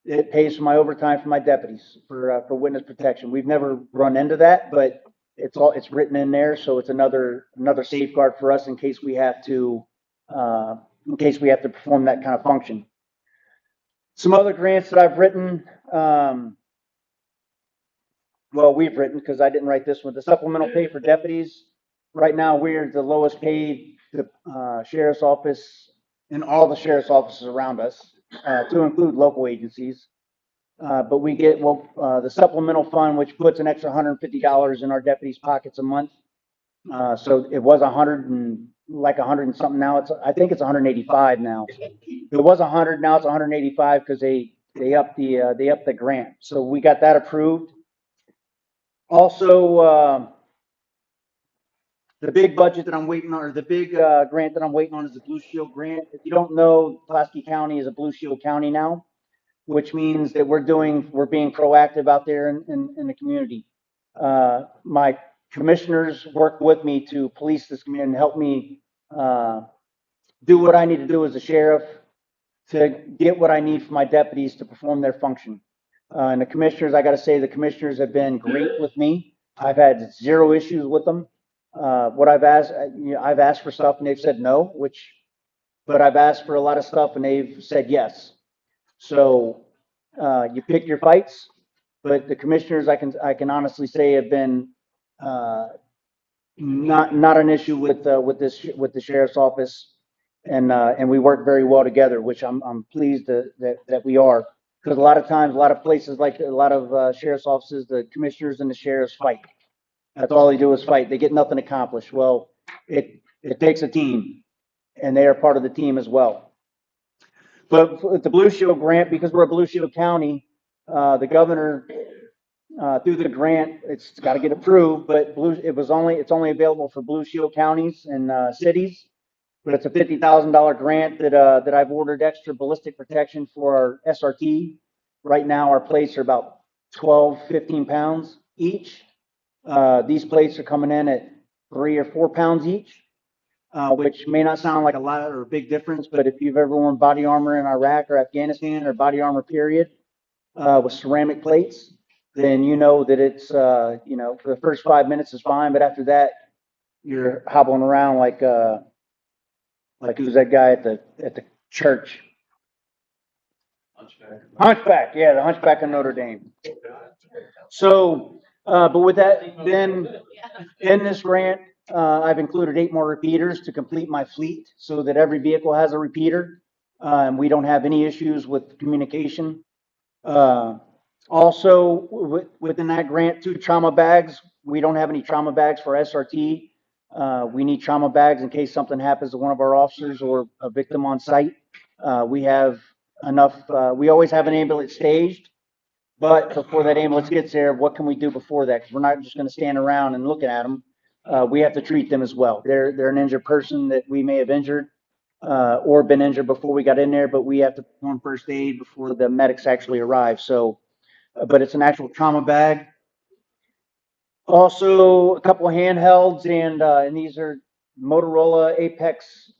It pays for my overtime for my deputies for witness protection. We've never run into that, but it's written in there, so it's another safeguard for us in case we have to perform that kind of function. Some other grants that I've written. Well, we've written, because I didn't write this one, the supplemental pay for deputies. Right now, we're the lowest paid sheriff's office in all the sheriff's offices around us, to include local agencies. But we get the supplemental fund, which puts an extra $150 in our deputies' pockets a month. So it was 100 and something now. I think it's 185 now. It was 100, now it's 185 because they upped the grant. So we got that approved. Also, the big budget that I'm waiting on, or the big grant that I'm waiting on, is the Blue Shield grant. If you don't know, Pulaski County is a Blue Shield county now, which means that we're being proactive out there in the community. My commissioners work with me to police this community and help me do what I need to do as a sheriff to get what I need for my deputies to perform their function. And the commissioners, I got to say, the commissioners have been great with me. I've had zero issues with them. What I've asked for stuff and they've said no, but I've asked for a lot of stuff and they've said yes. So you pick your fights, but the commissioners, I can honestly say, have been not an issue with the sheriff's office, and we work very well together, which I'm pleased that we are. Because a lot of times, a lot of places, like a lot of sheriff's offices, the commissioners and the sheriffs fight. That's all they do is fight. They get nothing accomplished. Well, it takes a team, and they are part of the team as well. But with the Blue Shield grant, because we're a Blue Shield county, the governor, through the grant, it's got to get approved, but it's only available for Blue Shield counties and cities. But it's a $50,000 grant that I've ordered extra ballistic protection for our SRT. Right now, our plates are about 12, 15 pounds each. These plates are coming in at 3 or 4 pounds each, which may not sound like a lot or a big difference, but if you've ever worn body armor in Iraq or Afghanistan, or body armor period, with ceramic plates, then you know that it's, for the first 5 minutes is fine, but after that, you're hobbling around like who's that guy at the church? Hunchback, yeah, the Hunchback of Notre Dame. So, but with that, then in this grant, I've included 8 more repeaters to complete my fleet so that every vehicle has a repeater. And we don't have any issues with communication. Also, within that grant, 2 trauma bags. We don't have any trauma bags for SRT. We need trauma bags in case something happens to one of our officers or a victim on site. We have enough. We always have an ambulance staged, but before that ambulance gets there, what can we do before that? Because we're not just going to stand around and looking at them. We have to treat them as well. They're an injured person that we may have injured or been injured before we got in there, but we have to perform first aid before the medics actually arrive. So, but it's an actual trauma bag. Also, a couple of handhelds, and these are Motorola Apex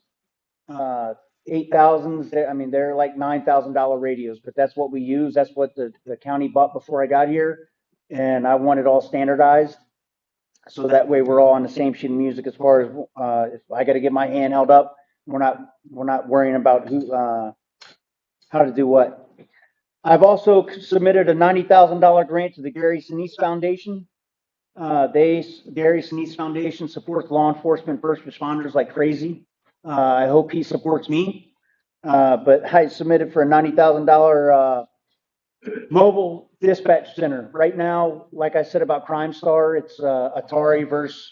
8000s. I mean, they're like $9,000 radios, but that's what we use. That's what the county bought before I got here, and I want it all standardized, so that way we're all on the same sheet of music. As far as if I got to get my hand held up, we're not worrying about how to do what. I've also submitted a $90,000 grant to the Gary Sinise Foundation. Gary Sinise Foundation supports law enforcement first responders like crazy. I hope he supports me. But I submitted for a $90,000 mobile dispatch center. Right now, like I said about Crime Star, it's Atari versus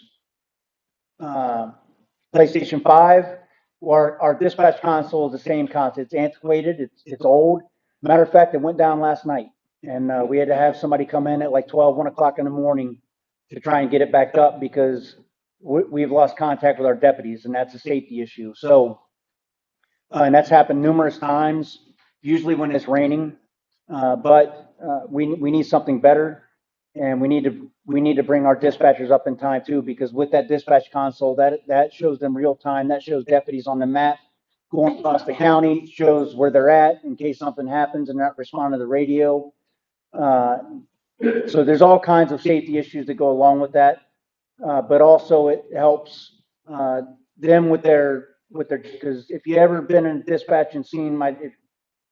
PlayStation 5. Our dispatch console is the same console. It's antiquated. It's old. Matter of fact, it went down last night, and we had to have somebody come in at like 1 o'clock in the morning to try and get it back up because we've lost contact with our deputies, and that's a safety issue. So, and that's happened numerous times, usually when it's raining. But we need something better, and we need to bring our dispatchers up in time too, because with that dispatch console, that shows them real time. That shows deputies on the map going across the county, shows where they're at in case something happens and they're not responding to the radio. So there's all kinds of safety issues that go along with that, but also it helps them with their because if you ever been in dispatch and seen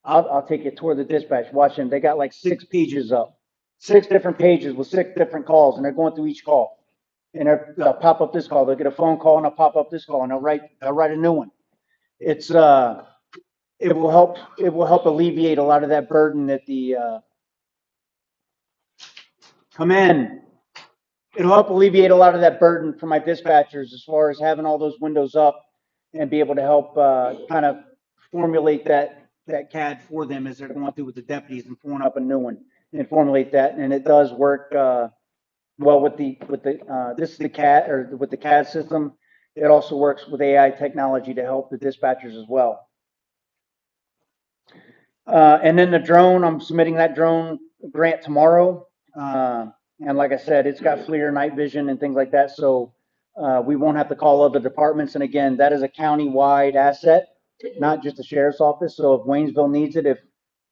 I'll take you toward the dispatch. Watch them. They got like 6 pages up, 6 different pages with 6 different calls, and they're going through each call. And they'll pop up this call. They'll get a phone call, and they'll pop up this call, and they'll write a new one. It's it will help alleviate a lot of that burden that come in. It'll help alleviate a lot of that burden for my dispatchers as far as having all those windows up and be able to help kind of formulate that CAD for them as they're going through with the deputies and pulling up a new one and formulate that. And it does work well with this is the CAD or with the CAD system. It also works with AI technology to help the dispatchers as well. And then the drone, I'm submitting that drone grant tomorrow. And like I said, it's got FLIR night vision and things like that. So we won't have to call other departments. And again, that is a county-wide asset, not just the sheriff's office. So if Waynesville needs it,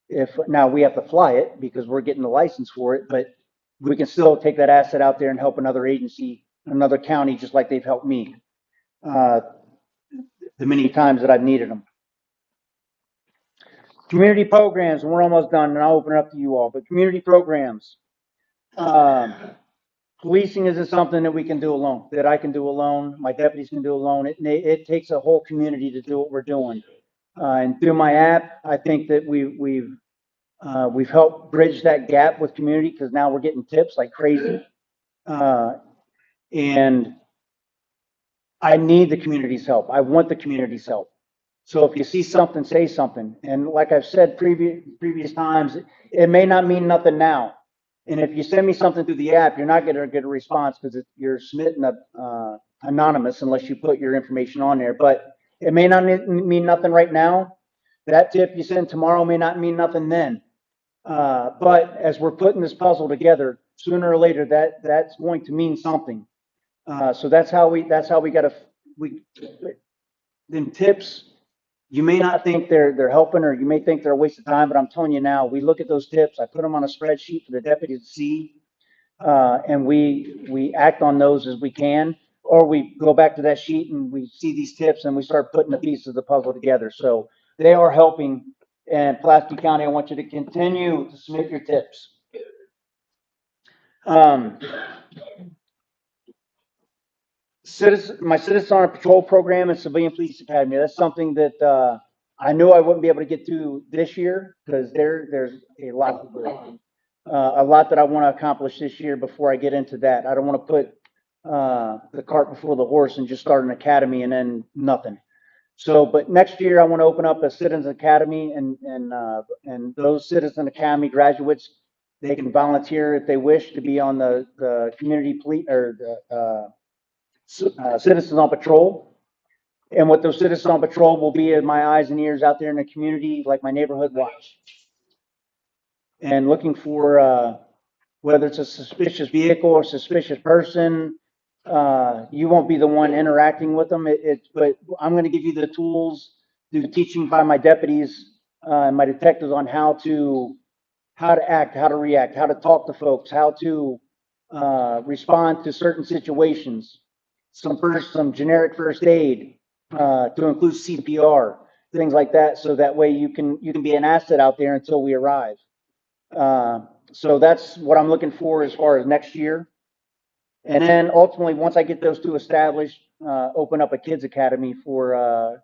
if now we have to fly it because we're getting the license for it, but we can still take that asset out there and help another agency, another county, just like they've helped me the many times that I've needed them. Community programs, and we're almost done, and I'll open it up to you all. But community programs, policing isn't something that we can do alone, that I can do alone, my deputies can do alone. It takes a whole community to do what we're doing. And through my app, I think that we've helped bridge that gap with community because now we're getting tips like crazy. And I need the community's help. I want the community's help. So if you see something, say something. And like I've said previous times, it may not mean nothing now. And if you send me something through the app, you're not going to get a response because you're submitting anonymous unless you put your information on there. But it may not mean nothing right now. That tip you send tomorrow may not mean nothing then. But as we're putting this puzzle together, sooner or later that's going to mean something. So that's how we got to then tips. You may not think they're helping, or you may think they're a waste of time, but I'm telling you now, we look at those tips. I put them on a spreadsheet for the deputies to see, and we act on those as we can, or we go back to that sheet and we see these tips and we start putting the pieces of the puzzle together. So they are helping. And Pulaski County, I want you to continue to submit your tips. My Citizen on a Patrol program and Civilian Police Academy. That's something that I knew I wouldn't be able to get to this year because there's a lot that I want to accomplish this year before I get into that. I don't want to put the cart before the horse and just start an academy and then nothing. So, but next year I want to open up a Citizens Academy, and those Citizen Academy graduates, they can volunteer if they wish to be on the community police or the Citizens on Patrol. And what those Citizens on Patrol will be is my eyes and ears out there in the community, like my neighborhood watch, and looking for whether it's a suspicious vehicle or suspicious person. You won't be the one interacting with them. But I'm going to give you the tools through teaching by my deputies and my detectives on how to act, how to react, how to talk to folks, how to respond to certain situations. Some generic first aid to include CPR, things like that, so that way you can be an asset out there until we arrive. So that's what I'm looking for as far as next year. And then ultimately, once I get those two established, open up a kids academy I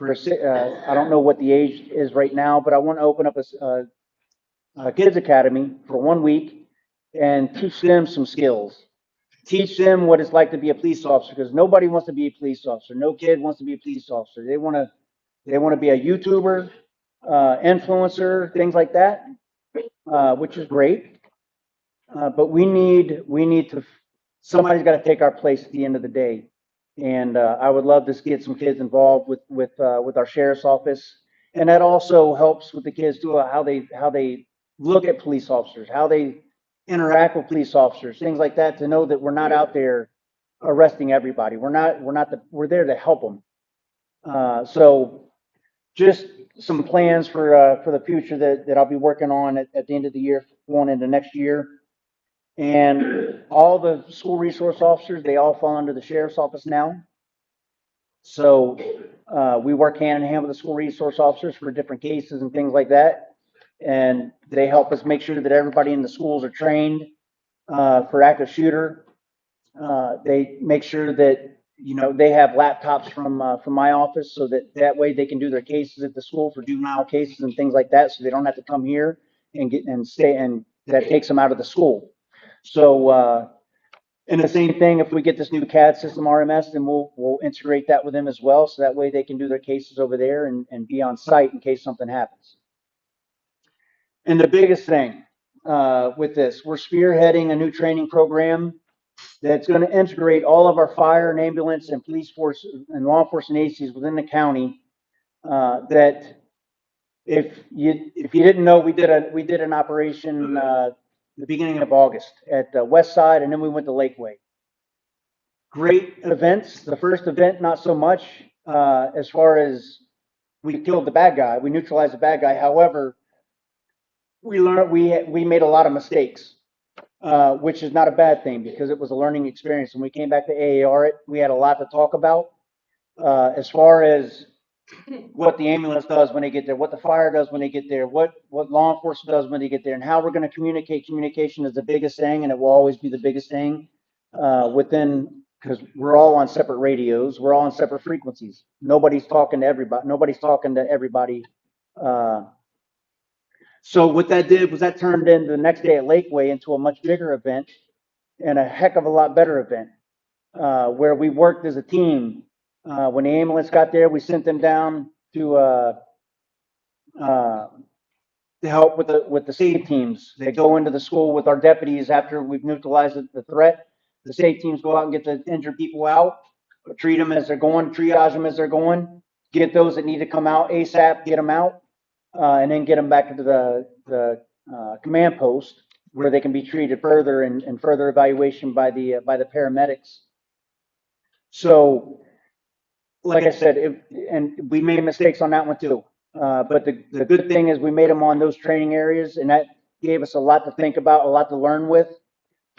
don't know what the age is right now, but I want to open up a kids academy for 1 week and teach them some skills. Teach them what it's like to be a police officer, because nobody wants to be a police officer. No kid wants to be a police officer. They want to be a YouTuber, influencer, things like that, which is great. But somebody's got to take our place at the end of the day. And I would love to get some kids involved with our sheriff's office, and that also helps with the kids too, how they look at police officers, how they interact with police officers, things like that, to know that we're not out there arresting everybody. We're there to help them. So just some plans for the future that I'll be working on at the end of the year, going into next year. And all the school resource officers, they all fall under the sheriff's office now. So we work hand in hand with the school resource officers for different cases and things like that. And they help us make sure that everybody in the schools are trained for active shooter. They make sure that, they have laptops from my office, so that way they can do their cases at the school for juvenile cases and things like that, so they don't have to come here and stay, and that takes them out of the school. So, and the same thing, if we get this new CAD system RMS, then we'll integrate that with them as well. So that way they can do their cases over there and be on site in case something happens. And the biggest thing with this, we're spearheading a new training program that's going to integrate all of our fire and ambulance and police force and law enforcement agencies within the county. That if you didn't know, we did an operation the beginning of August at the West Side, and then we went to Lakeway. Great events. The first event, not so much, as far as we killed the bad guy, we neutralized the bad guy. However, we learned we made a lot of mistakes, which is not a bad thing, because it was a learning experience. When we came back to AAR, we had a lot to talk about, as far as what the ambulance does when they get there, what the fire does when they get there, what law enforcement does when they get there, and how we're going to communicate. Communication is the biggest thing, and it will always be the biggest thing because we're all on separate radios, we're all on separate frequencies. Nobody's talking to everybody. So what that did was that turned into the next day at Lakeway into a much bigger event and a heck of a lot better event, where we worked as a team. When the ambulance got there, we sent them down to help with the SAVE teams. They go into the school with our deputies after we've neutralized the threat. The SAVE teams go out and get the injured people out, treat them as they're going, triage them as they're going, get those that need to come out ASAP, get them out, and then get them back into the command post, where they can be treated further and further evaluation by the paramedics. So, like I said, and we made mistakes on that one too. But the good thing is we made them on those training areas, and that gave us a lot to think about, a lot to learn with.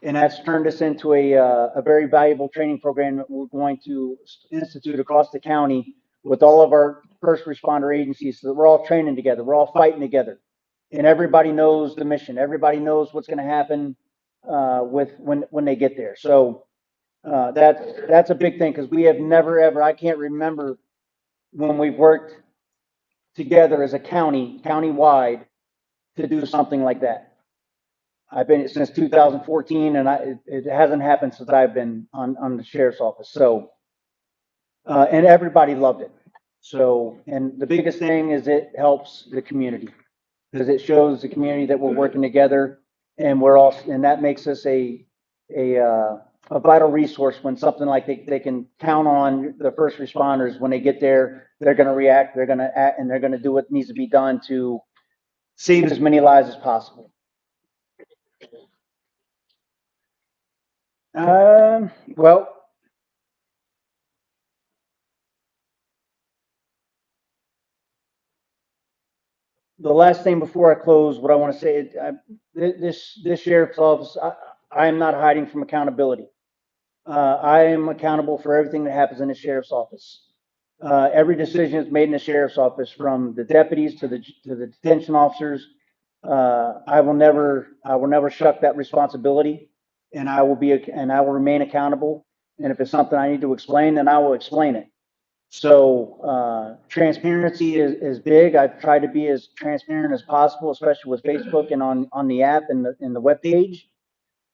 And that's turned us into a very valuable training program that we're going to institute across the county with all of our first responder agencies, so that we're all training together, we're all fighting together, and everybody knows the mission. Everybody knows what's going to happen when they get there. So that's a big thing, because we have never ever, I can't remember when we've worked together as a countywide, to do something like that. I've been since 2014, and it hasn't happened since I've been on the sheriff's office. So, and everybody loved it. So, and the biggest thing is it helps the community, because it shows the community that we're working together, and that makes us a vital resource when something like they can count on the first responders. When they get there, they're going to react, they're going to act, and they're going to do what needs to be done to save as many lives as possible. Well, the last thing before I close, what I want to say, this sheriff's office, I am not hiding from accountability. I am accountable for everything that happens in the sheriff's office. Every decision is made in the sheriff's office, from the deputies to the detention officers. I will never shuck that responsibility, and I will remain accountable. And if it's something I need to explain, then I will explain it. So, transparency is big. I've tried to be as transparent as possible, especially with Facebook and on the app and the web page.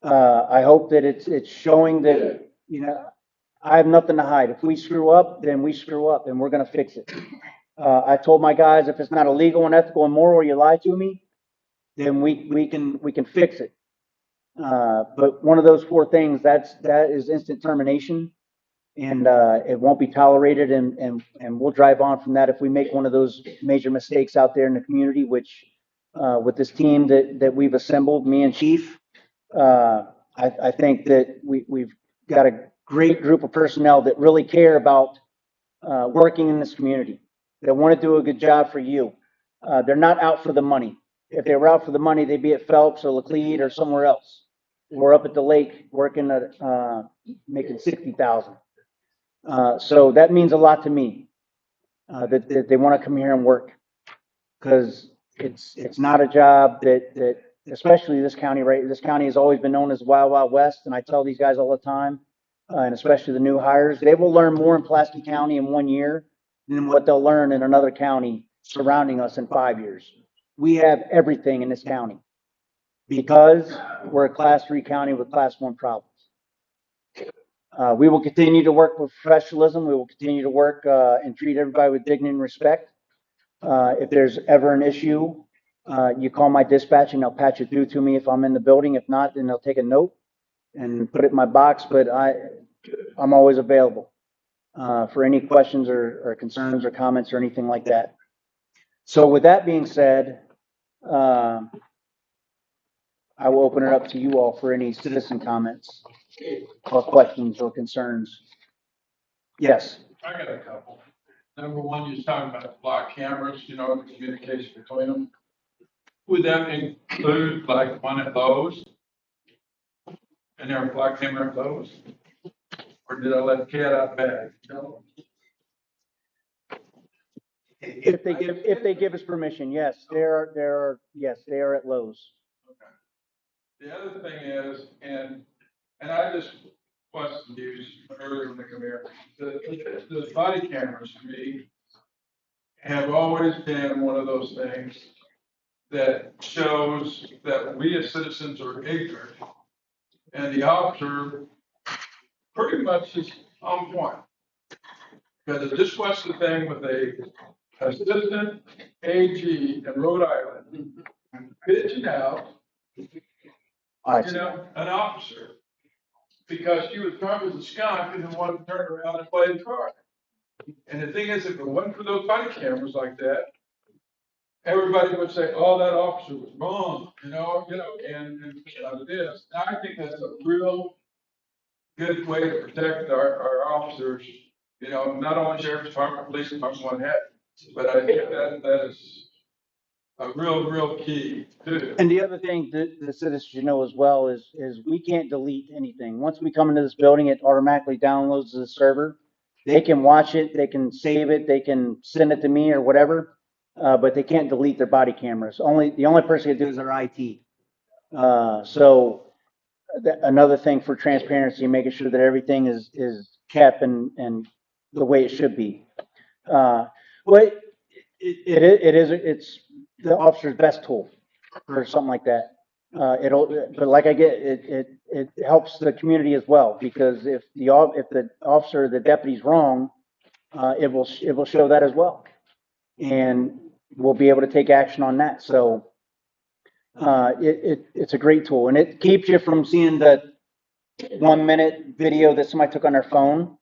I hope that it's showing that, I have nothing to hide. If we screw up, then we screw up and we're gonna fix it. I told my guys, if it's not illegal and ethical and moral, you lie to me, then we can fix it. But one of those four things, that is instant termination, and it won't be tolerated, and we'll drive on from that if we make one of those major mistakes out there in the community, which, with this team that we've assembled, me and Chief, I think that we've got a great group of personnel that really care about working in this community. They want to do a good job for you. They're not out for the money. If they were out for the money, they'd be at Phelps or Laclede or somewhere else. Or up at the lake working at, making 60,000. So that means a lot to me, that they want to come here and work. Because it's not a job that, especially this county, right? This county has always been known as Wild Wild West, and I tell these guys all the time, and especially the new hires, they will learn more in Pulaski County in 1 year than what they'll learn in another county surrounding us in 5 years. We have everything in this county because we're a Class 3 county with Class 1 problems. We will continue to work with professionalism. We will continue to work and treat everybody with dignity and respect. If there's ever an issue, you call my dispatch and they'll patch it through to me if I'm in the building. If not, then they'll take a note and put it in my box, but I'm always available for any questions or concerns or comments or anything like that. So with that being said, I will open it up to you all for any citizen comments or questions or concerns. Yes. I got a couple. Number one, you're talking about block cameras, the communication between them. Would that include like one at Lowe's? And there a block camera at Lowe's? Or did I let the cat out of the bag? If they give us permission, yes, they are at Lowe's. Okay. The other thing is, and I just questioned you earlier when they come here, the body cameras to me have always been one of those things that shows that we as citizens are ignorant. And the officer pretty much is on point. Because this was the thing with a assistant AG in Rhode Island, bitching out, an officer, because she was drunk as a skunk and then wanted to turn around and play the card. And the thing is, if it wasn't for those body cameras like that, everybody would say, "Oh, that officer was wrong," and it is. And I think that's a real good way to protect our officers. Not only sheriff's department, police department, what have you, but I think that is a real key too. And the other thing that the citizens should know as well is we can't delete anything. Once we come into this building, it automatically downloads to the server. They can watch it, they can save it, they can send it to me or whatever, but they can't delete their body cameras. The only person who can do is our IT. So another thing for transparency, making sure that everything is kept and the way it should be. Well, it's the officer's best tool for something like that. But like it helps the community as well, because if the officer, the deputy's wrong, it will show that as well, and we'll be able to take action on that. So it's a great tool, and it keeps you from seeing the 1 minute video that somebody took on their phone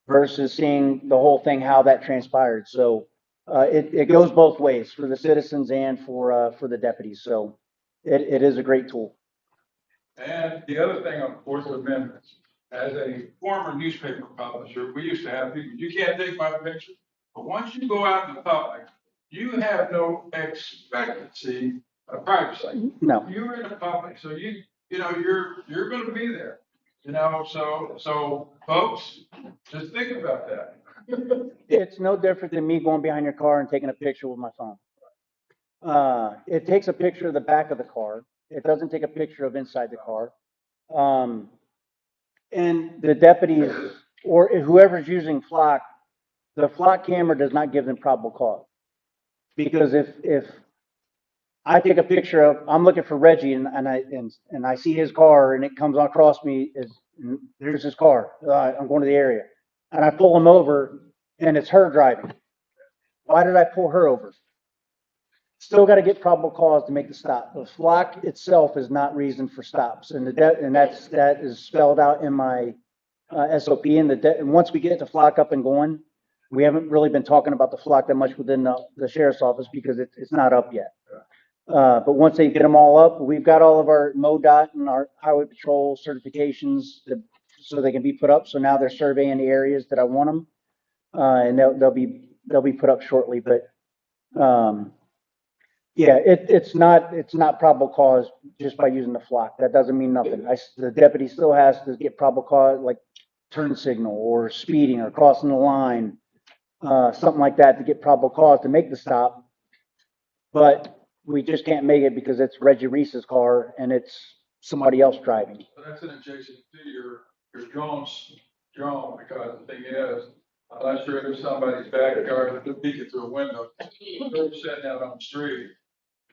versus seeing the whole thing, how that transpired. So it goes both ways for the citizens and for the deputies. So it is a great tool. And the other thing on Fourth Amendment, as a former newspaper publisher, we used to have people, you can't take my picture. But once you go out in the public, you have no expectancy of privacy. No. You're in the public, so you're going to be there. So folks, just think about that. It's no different than me going behind your car and taking a picture with my phone. It takes a picture of the back of the car. It doesn't take a picture of inside the car. Um, and the deputies or whoever's using flock, the flock camera does not give them probable cause. Because if I take a picture of, I'm looking for Reggie and I see his car and it comes across me as, there's his car. I'm going to the area. And I pull him over and it's her driving. Why did I pull her over? Still got to get probable cause to make the stop. The flock itself is not reason for stops. And that is spelled out in my SOP. And once we get the flock up and going, we haven't really been talking about the flock that much within the sheriff's office because it's not up yet. But once they get them all up, we've got all of our MoDOT and our highway patrol certifications so they can be put up. So now they're surveying the areas that I want them, and they'll be put up shortly. But yeah, it's not probable cause just by using the flock. That doesn't mean nothing. The deputy still has to get probable cause, like turn signal or speeding or crossing the line, something like that to get probable cause to make the stop. But we just can't make it because it's Reggie Reese's car and it's somebody else driving. So that's an adjacent to your drone, because the thing is, I'm not sure if somebody's backyard is peeking through a window, they're sitting out on the street,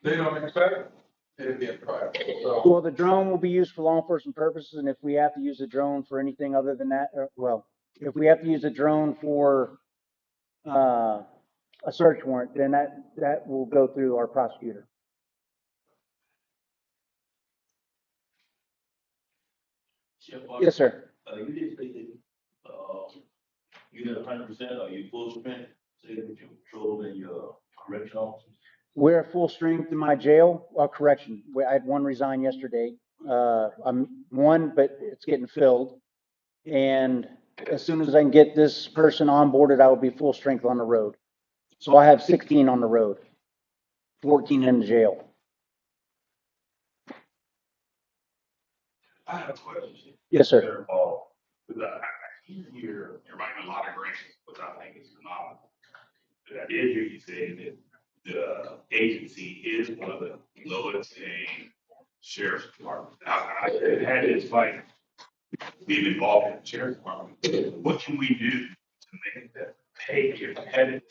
they don't expect it to be a private. So, Well, the drone will be used for law enforcement purposes, and if we have to use a drone for anything other than that, if we have to use a drone for a search warrant, then that will go through our prosecutor. Yes, sir. You did say that, you got 100%, are you full strength, say that you patrol in your correction officers? We're at full strength in my jail. Correction. I had one resign yesterday. I'm one, but it's getting filled. And as soon as I can get this person onboarded, I will be full strength on the road. So I have 16 on the road, 14 in the jail. I have a question. Yes, sir. You're writing a lot of grants, which I think is phenomenal. But I did hear you say that the agency is one of the lowest paying sheriff's departments. I had this fight being involved in the sheriff's department. What can we do to make that pay competitive?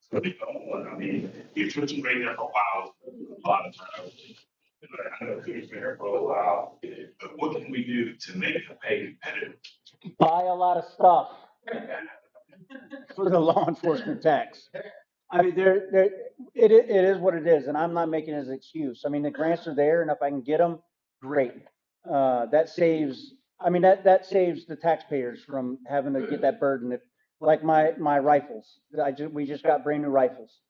So they don't want, I mean, your attrition rate there for a while, a lot of turnover. I know it's been here for a while, but what can we do to make the pay competitive? Buy a lot of stuff for the law enforcement tax. I mean, it is what it is, and I'm not making it as an excuse. I mean, the grants are there, and if I can get them, great. That saves, I mean, that saves the taxpayers from having to get that burden. Like my rifles, we just got brand new rifles.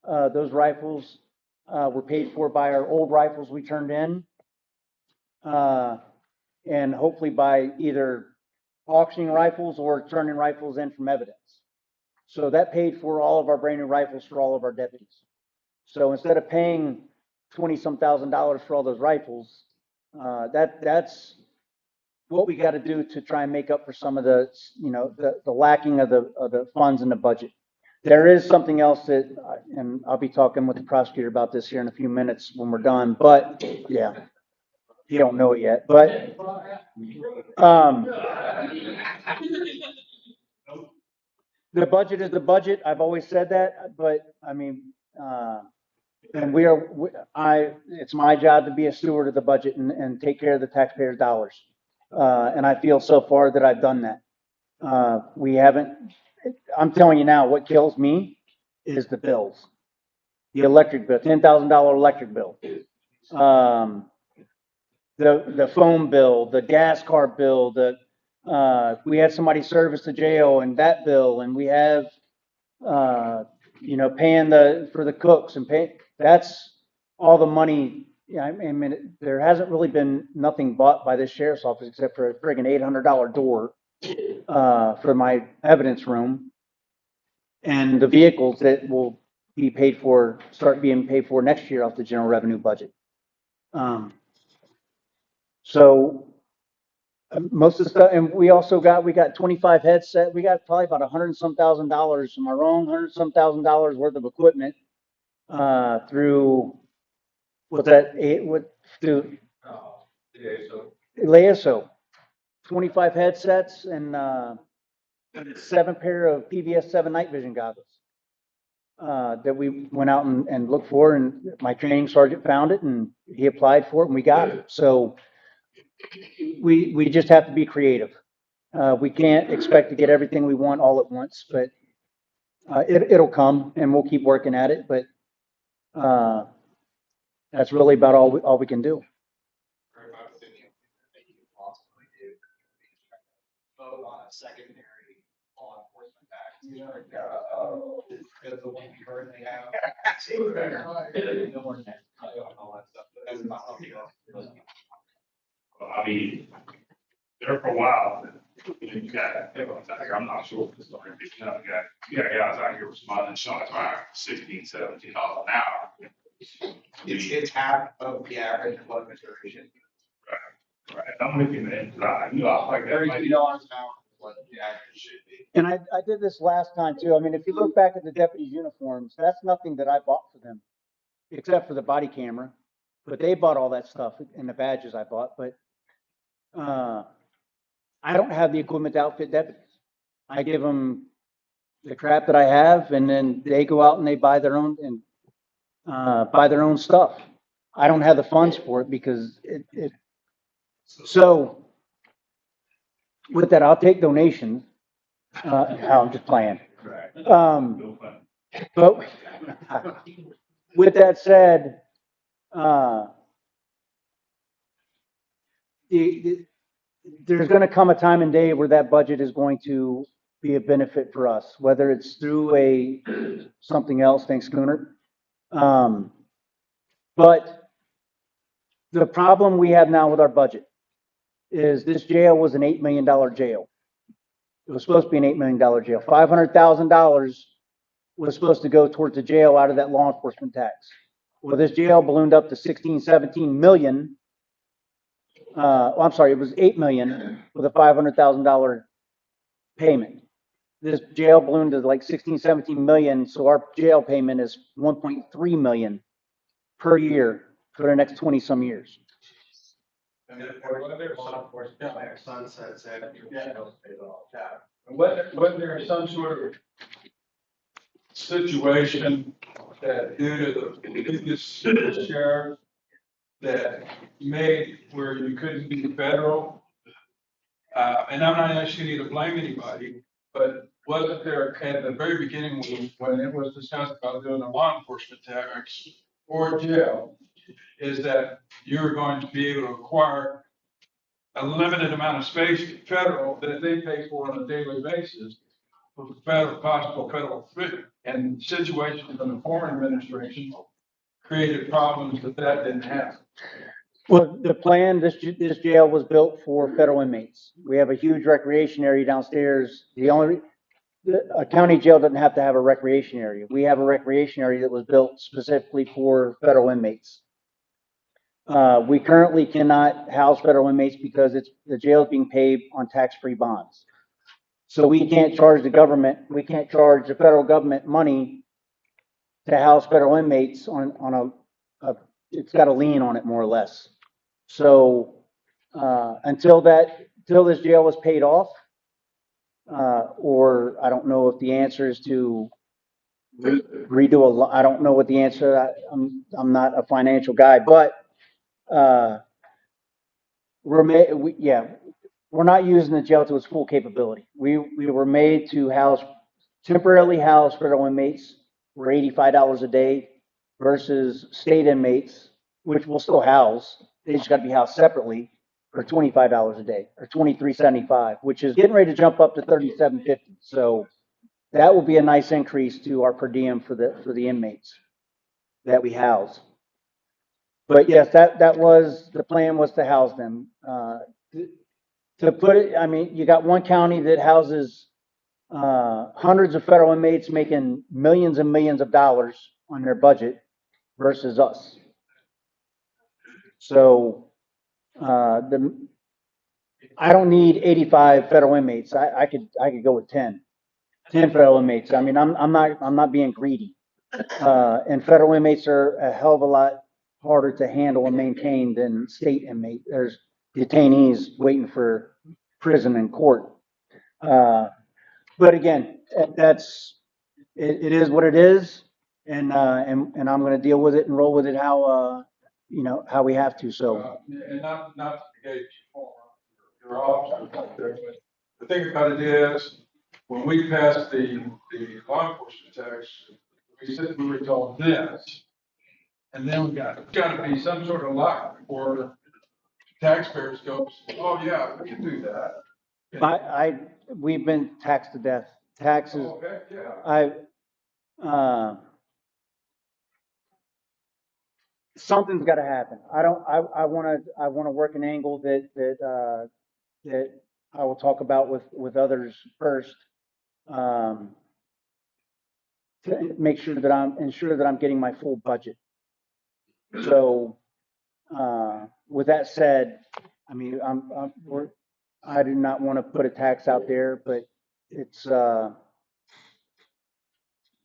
Those rifles were paid for by our old rifles we turned in, and hopefully by either auctioning rifles or turning rifles in from evidence. So that paid for all of our brand new rifles for all of our deputies. So instead of paying 20-some thousand for all those rifles, that's what we got to do to try and make up for some of the, the lacking of the funds in the budget. There is something else that, and I'll be talking with the prosecutor about this here in a few minutes when we're done, but yeah, you don't know it yet, but, the budget is the budget. I've always said that, but I mean, and it's my job to be a steward of the budget and take care of the taxpayers' dollars. And I feel so far that I've done that. We haven't, I'm telling you now, what kills me is the bills. The electric bill, $10,000 electric bill. The phone bill, the gas card bill, we had somebody service the jail and that bill, and we have, paying for the cooks and that's all the money. Yeah, I mean, there hasn't really been nothing bought by this sheriff's office except for a friggin' $800 door, for my evidence room and the vehicles that will start being paid for next year off the general revenue budget. So most of the stuff, and we got 25 headset. We got probably about $100 and some thousand. Am I wrong? $100 and some thousand worth of equipment. through, what's that, through Yeah, so. LASO, 25 headsets and 7 pair of PVS 7 night vision goggles. That we went out and looked for, and my training sergeant found it, and he applied for it, and we got it. So we just have to be creative. We can't expect to get everything we want all at once, but it'll come, and we'll keep working at it. But that's really about all we can do. Vote on a secondary law enforcement act. Because the one we currently have. No more than that. All that stuff, but that's not how we go. Well, I mean, there for a while, you got, I'm not sure if it's starting to be, you got guys out here responding shots fired $16, $17 an hour. It's half of the average employment duration. Right, I'm with you, man. I like that. $32 an hour is what the average should be. And I did this last time too. I mean, if you look back at the deputies' uniforms, that's nothing that I bought for them, except for the body camera. But they bought all that stuff and the badges I bought. But I don't have the equipment to outfit deputies. I give them the crap that I have, and then they go out and they buy their own stuff. I don't have the funds for it because so with that, I'll take donations. I'm just playing. But with that said, there's going to come a time and day where that budget is going to be a benefit for us, whether it's through something else. Thanks, Cooner. But the problem we have now with our budget is this jail was an $8 million jail. It was supposed to be an $8 million jail. $500,000 was supposed to go towards the jail out of that law enforcement tax. Well, this jail ballooned up to 16, 17 million. I'm sorry, it was 8 million with a $500,000 payment. This jail ballooned to like 16, 17 million. So our jail payment is 1.3 million per year for the next 20 some years. And then, wasn't there Sunset said, wasn't there some sort of situation that due to the previous sheriff that made where you couldn't be federal? And I'm not asking you to blame anybody, but wasn't there at the very beginning when it was discussed about doing a law enforcement tax or jail, is that you're going to be able to acquire a limited amount of space federal that they pay for on a daily basis for possible federal threat, and situations in the former administration created problems that didn't happen. Well, the plan, this jail was built for federal inmates. We have a huge recreation area downstairs. A county jail doesn't have to have a recreation area. We have a recreation area that was built specifically for federal inmates. We currently cannot house federal inmates because the jail is being paid on tax-free bonds. So we can't charge the federal government money to house federal inmates on it's got a lien on it more or less. So until this jail was paid off, or I don't know if the answer is to redo I don't know what the answer. I'm not a financial guy, but we're not using the jail to its full capability. We were made to temporarily house federal inmates for $85 a day versus state inmates, which we'll still house. They just got to be housed separately for $25 a day or $23.75, which is getting ready to jump up to $37.50. So that will be a nice increase to our per diem for the inmates that we house. But yes, that was the plan, was to house them. To put it, I mean, you got one county that houses hundreds of federal inmates making millions and millions of dollars on their budget versus us. So I don't need 85 federal inmates. I could go with 10 federal inmates. I mean, I'm not being greedy. And federal inmates are a hell of a lot harder to handle and maintain than state inmates. There's detainees waiting for prison and court. But again, it is what it is, and I'm gonna deal with it and roll with it how we have to, so. And not to negate your officers out there, but the thing about it is, when we passed the law enforcement tax, we said we were told this, and then we gotta be some sort of lock for taxpayers go, oh, yeah, we can do that. We've been taxed to death. Taxes, Oh, heck, yeah. uh, something's gotta happen. I wanna work an angle that I will talk about with others first. Um, to ensure that I'm getting my full budget. So, with that said, I mean, I do not want to put a tax out there, but it's,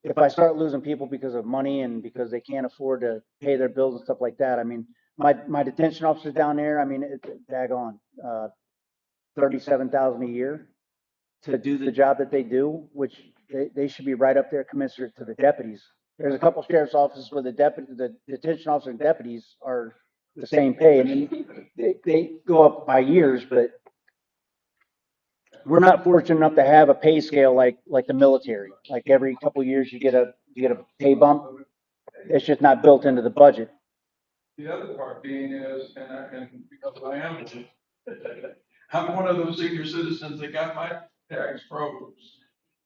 if I start losing people because of money and because they can't afford to pay their bills and stuff like that, I mean, my detention officers down there, I mean, it's daggone, 37,000 a year to do the job that they do, which they should be right up there commensurate to the deputies. There's a couple sheriff's offices where the detention officer and deputies are the same pay, and then they go up by years, but we're not fortunate enough to have a pay scale like the military. Like every couple of years you get a pay bump. It's just not built into the budget. The other part being is, and because I am, I'm one of those senior citizens that got my tax froze.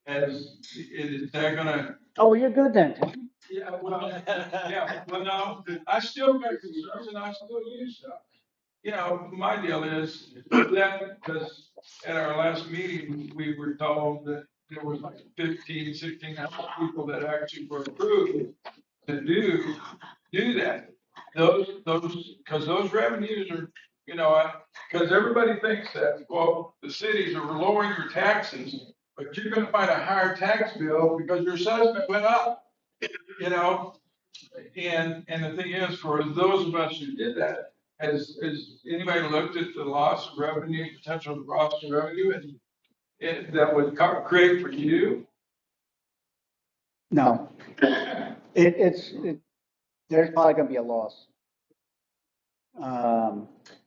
Is that gonna? Oh, you're good then. Yeah, well, yeah, well, no, I still make construction, I still use stuff. You know, my deal is that, because at our last meeting, we were told that there was like 1600 people that actually were approved to do that. Because those revenues are, because everybody thinks that, well, the cities are lowering your taxes, but you're gonna find a higher tax bill because your assessment went up, you know? And the thing is, for those of us who did that, has anybody looked at the loss of revenue, potential loss of revenue, and that would create for you? No, there's probably gonna be a loss.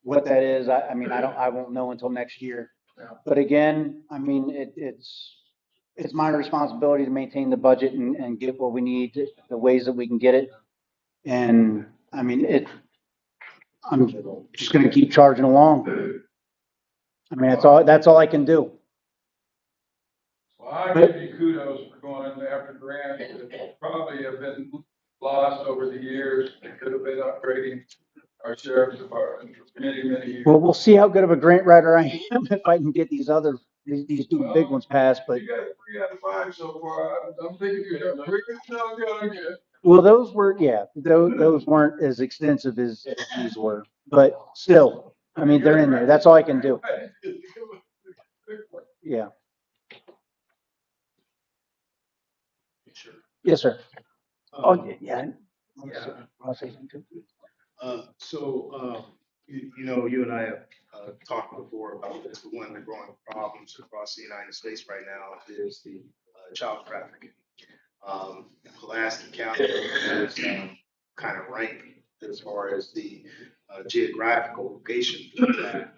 What that is, I mean, I won't know until next year. But again, I mean, it's my responsibility to maintain the budget and get what we need, the ways that we can get it. And I mean, I'm just gonna keep charging along. I mean, that's all I can do. Well, I give you kudos for going after grants that probably have been lost over the years. It could have been upgrading our sheriff's department for many, many years. Well, we'll see how good of a grant writer I am if I can get these two big ones passed, but. You got 3 out of 5 so far. I'm thinking you're doing pretty good. Well, those were, yeah, those weren't as extensive as these were, but still, I mean, they're in there. That's all I can do. Yeah. Sure. Yes, sir. Oh, yeah. Yeah. I'll say something too. You and I have talked before about this. One of the growing problems across the United States right now is the child trafficking. Pulaski County is kind of ranked as far as the geographical location that,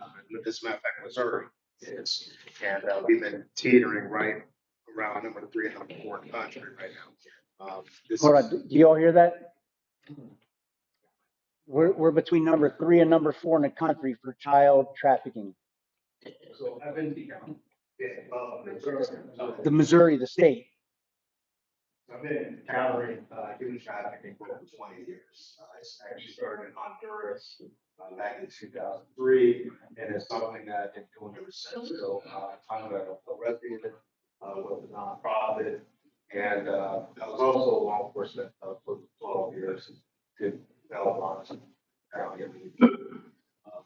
as a matter of fact, Missouri is. And we've been teetering right around number 3 and number 4 in the country right now. Hold on, do you all hear that? We're between number 3 and number 4 in the country for child trafficking. So I've been The Missouri, the state. I've been encountering human trafficking for over 20 years. I actually started in Honduras back in 2003, and it's something that I've been doing ever since. So I'm arrested with a nonprofit, and I was also law enforcement for 12 years to develop on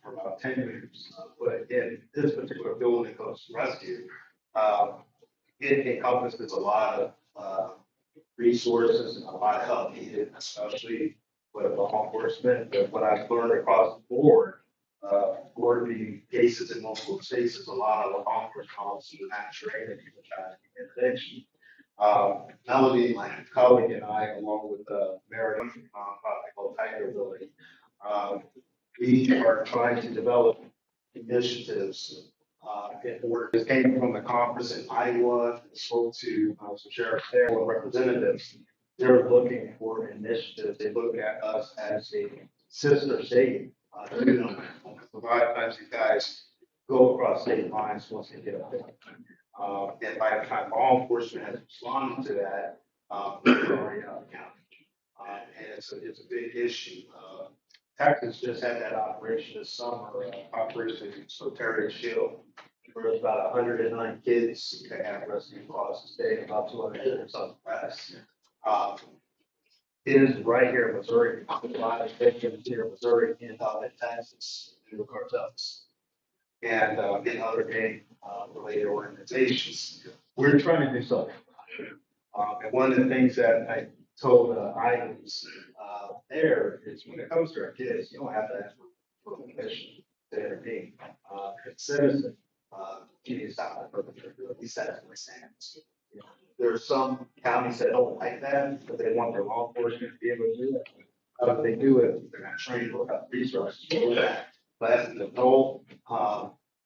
for about 10 years. But in this particular building called Rescue, it encompasses a lot of resources and a lot of help needed, especially with law enforcement. But what I've learned across the board, coordinating cases in multiple states, is a lot of law enforcement officers are not trained in even trying to get intervention. Melody, my colleague, and I, along with Mary, called Tiger Ability, we are trying to develop initiatives in order. This came from the conference in Iowa, spoke to some sheriffs there with representatives. They're looking for initiatives. They look at us as a sister state. You know, a lot of times these guys go across state lines once they get up there. And by the time law enforcement has responded to that, they're already out of county. And it's a big issue. Texas just had that operation this summer, Operation Soteria Shield, where there's about 109 kids that have rescued across the state, about 200 kids on the press. It is right here in Missouri. A lot of victims here in Missouri and out in Texas through the cartels and in other gang related organizations. We're trying to do something. And one of the things that I told items there is when it comes to our kids, you don't have to ask for permission to intervene. As a citizen, you need to stop that perpetrator. At least that's my stance. You know, there are some counties that don't like that, but they want their law enforcement to be able to do that. If they do it, they're not trained or have resources to do that. But as an adult,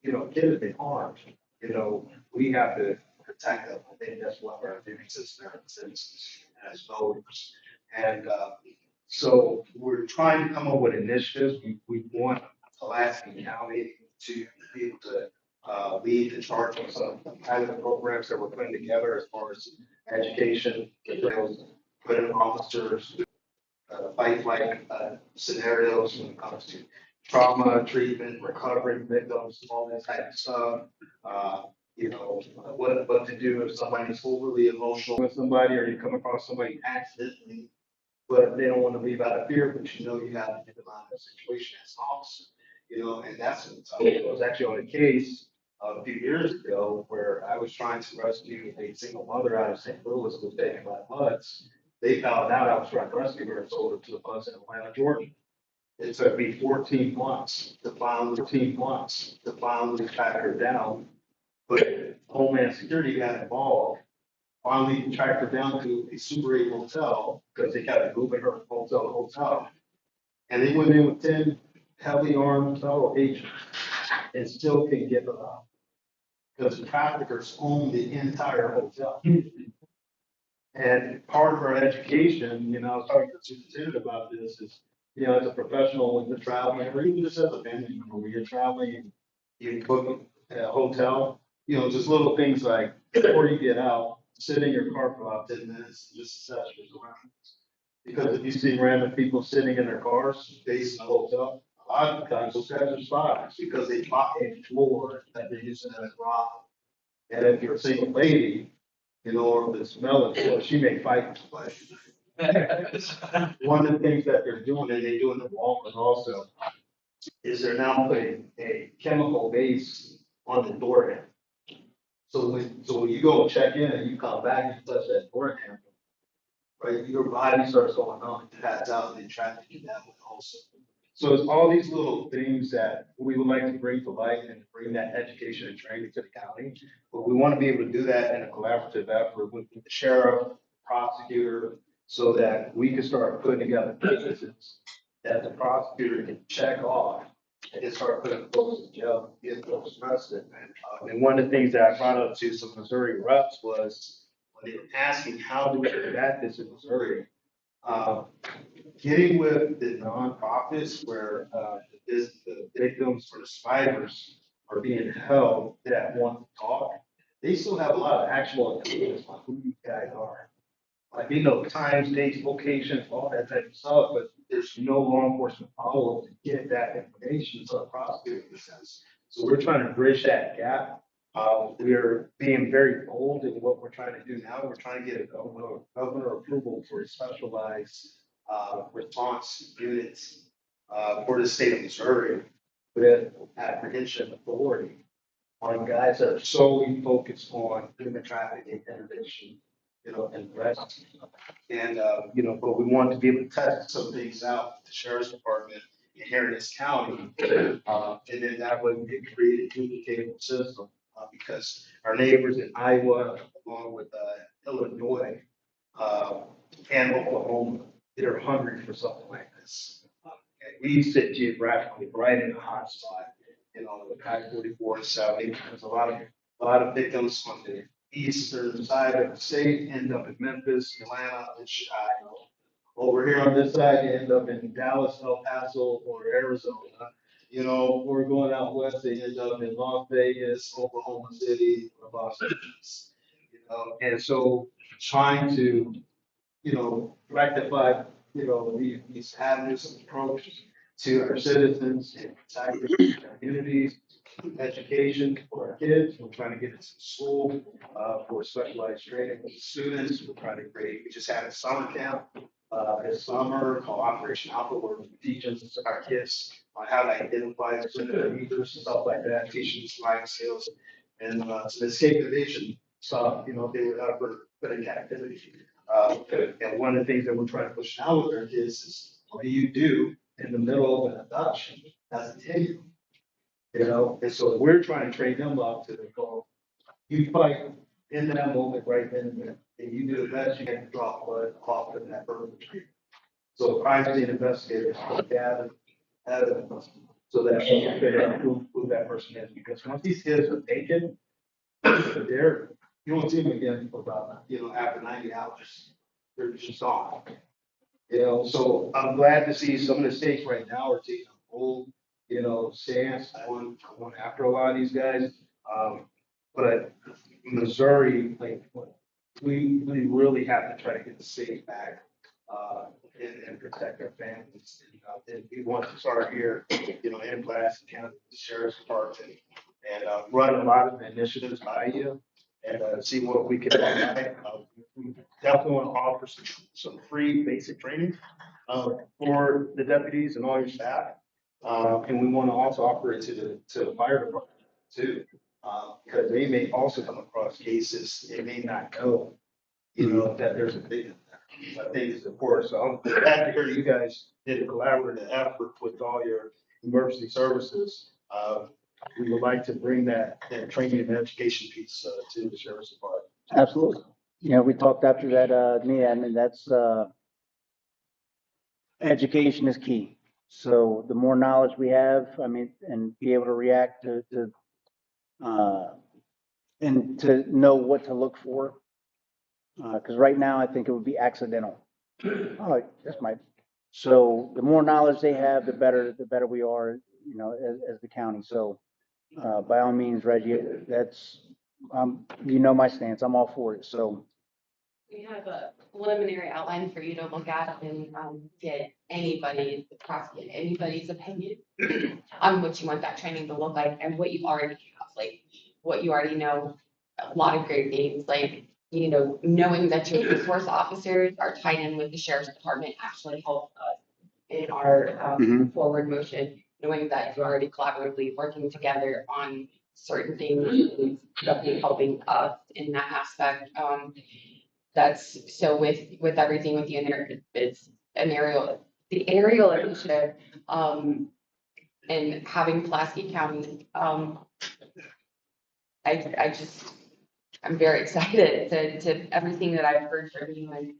you know, kids have been harmed. You know, we have to protect them. I think that's what our duties as American citizens, as voters. And so we're trying to come up with initiatives. We want Pulaski County to be able to lead the charge on some kind of programs that we're putting together as far as education, putting officers, fight scenarios when it comes to trauma, treatment, recovery, victims, all that type of stuff. You know, what to do if somebody's overly emotional with somebody or you come across somebody accidentally, but they don't want to leave out of fear, but you know you have to get them out of the situation as an officer. You know, and that's what I was actually on a case a few years ago where I was trying to rescue a single mother out of St. Louis who was taken by floods. They found out I was trying to rescue her and sold her to the bus in Atlanta, Georgia. It took me 14 months to finally track her down. But Homeland Security got involved, finally tracked her down to a Super 8 hotel because they kept moving her from hotel to hotel. And they went in with 10 heavily armed federal agents and still couldn't get her out because the traffickers owned the entire hotel. And part of our education, you know, I was talking to the superintendent about this, is, you know, as a professional when you're traveling, or even just as a family member, when you're traveling, you book a hotel, you know, just little things like before you get out, sit in your car for about 10 minutes and just assess your surroundings. Because if you see random people sitting in their cars facing the hotel, a lot of times those guys are spies because they bought a floor that they're using as a rock. And if you're a single lady, you know, or if it's melon, well, she may fight. One of the things that they're doing, and they do in the Walmart also, is they're now putting a chemical base on the door handle. So when you go and check in and you come back and touch that door handle, right, your body starts going on, it pass out, and they traffic you that way also. So it's all these little things that we would like to bring to light and bring that education and training to the county. But we want to be able to do that in a collaborative effort with the sheriff, prosecutor, so that we can start putting together cases that the prosecutor can check off and start putting folks in jail, get folks arrested. And one of the things that I brought up to some Missouri reps was when they were asking, how do we combat this in Missouri? Getting with the nonprofits where the victims or the survivors are being held that want to talk, they still have a lot of actual intelligence on who these guys are. Like, you know, times, dates, locations, all that type of stuff, but there's no law enforcement follow-up to get that information to the prosecutor in a sense. So we're trying to bridge that gap. We're being very bold in what we're trying to do now. We're trying to get a governor approval for a specialized response units for the state of Missouri with apprehension authority on guys that are solely focused on human trafficking intervention and the rest. And, but we wanted to be able to test some things out with the sheriff's department here in this county. And then that would create a duplicatable system, because our neighbors in Iowa, along with, Illinois, and Oklahoma, they're hungry for something like this. And we sit geographically right in a hot spot, the I-44 and 70, there's a lot of victims on the eastern side of the state end up in Memphis, Atlanta, and Chicago. Over here on this side, you end up in Dallas, El Paso, or Arizona. Or going out west, they end up in Las Vegas, Oklahoma City, or Los Angeles. And so trying to, rectify, these hazardous approach to our citizens and protect our communities, education for our kids. We're trying to get into school for specialized training with students. We're trying to create, we just had a summer camp this summer called Operation Alpha, where we teach our kids on how to identify sensitive users and stuff like that, teaching life skills and some escape evasion stuff, they were out for activity. And one of the things that we're trying to push now with our kids is what do you do in the middle of an abduction as a 10-year-old? And so we're trying to train them up to go, you fight in that moment right then and there, and you do the best you can to drop blood off of that perpetrator. So crime scene investigators gather evidence so that we can figure out who that person is. Because once these kids are taken, you won't see them again for about, after 90 hours. They're just gone. So I'm glad to see some of the states right now are taking a full, stance on after a lot of these guys. But Missouri, we really have to try to get the state back, and protect our families. And we want to start here, in Pulaski County, the sheriff's department, and run a lot of initiatives by you and see what we can do. We definitely want to offer some free basic training for the deputies and all your staff. And we want to also offer it to the fire department too, because they may also come across cases they may not know, that there's a thing. I think it's important. So I'm glad to hear you guys did a collaborative effort with all your emergency services. We would like to bring that training and education piece to the sheriff's department. Absolutely. We talked after that, that's, education is key. So the more knowledge we have, and be able to react and to know what to look for. Because right now, I think it would be accidental. Oh, that's my. So the more knowledge they have, the better we are, as the county. So by all means, Reggie, that's, my stance. I'm all for it. So We have a preliminary outline for you to look at and get anybody's opinion on what you want that training to look like and what you already have, like what you already know. A lot of great things, like, knowing that your resource officers are tied in with the sheriff's department actually helps us in our forward motion, knowing that you're already collaboratively working together on certain things is definitely helping us in that aspect. That's so with everything with it's the aerial initiative, and having Pulaski County, I'm very excited to everything that I've heard from you and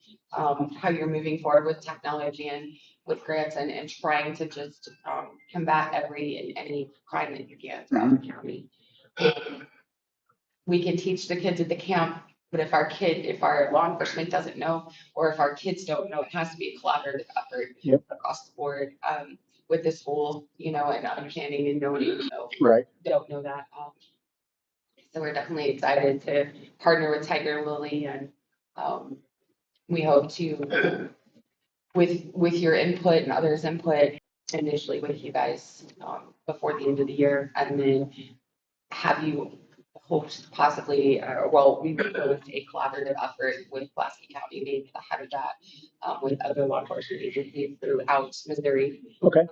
how you're moving forward with technology and with grants and trying to just combat any crime that you can throughout the county. We can teach the kids at the camp, but if our law enforcement doesn't know, or if our kids don't know, it has to be a collaborative effort across the board with the school, and understanding and knowing, don't know that. So we're definitely excited to partner with Tiger and Lily, and we hope to, with your input and others' input, initially with you guys before the end of the year, and then have you host possibly, we proposed a collaborative effort with Pulaski County, maybe ahead of that, with other law enforcement agencies throughout Missouri. Okay.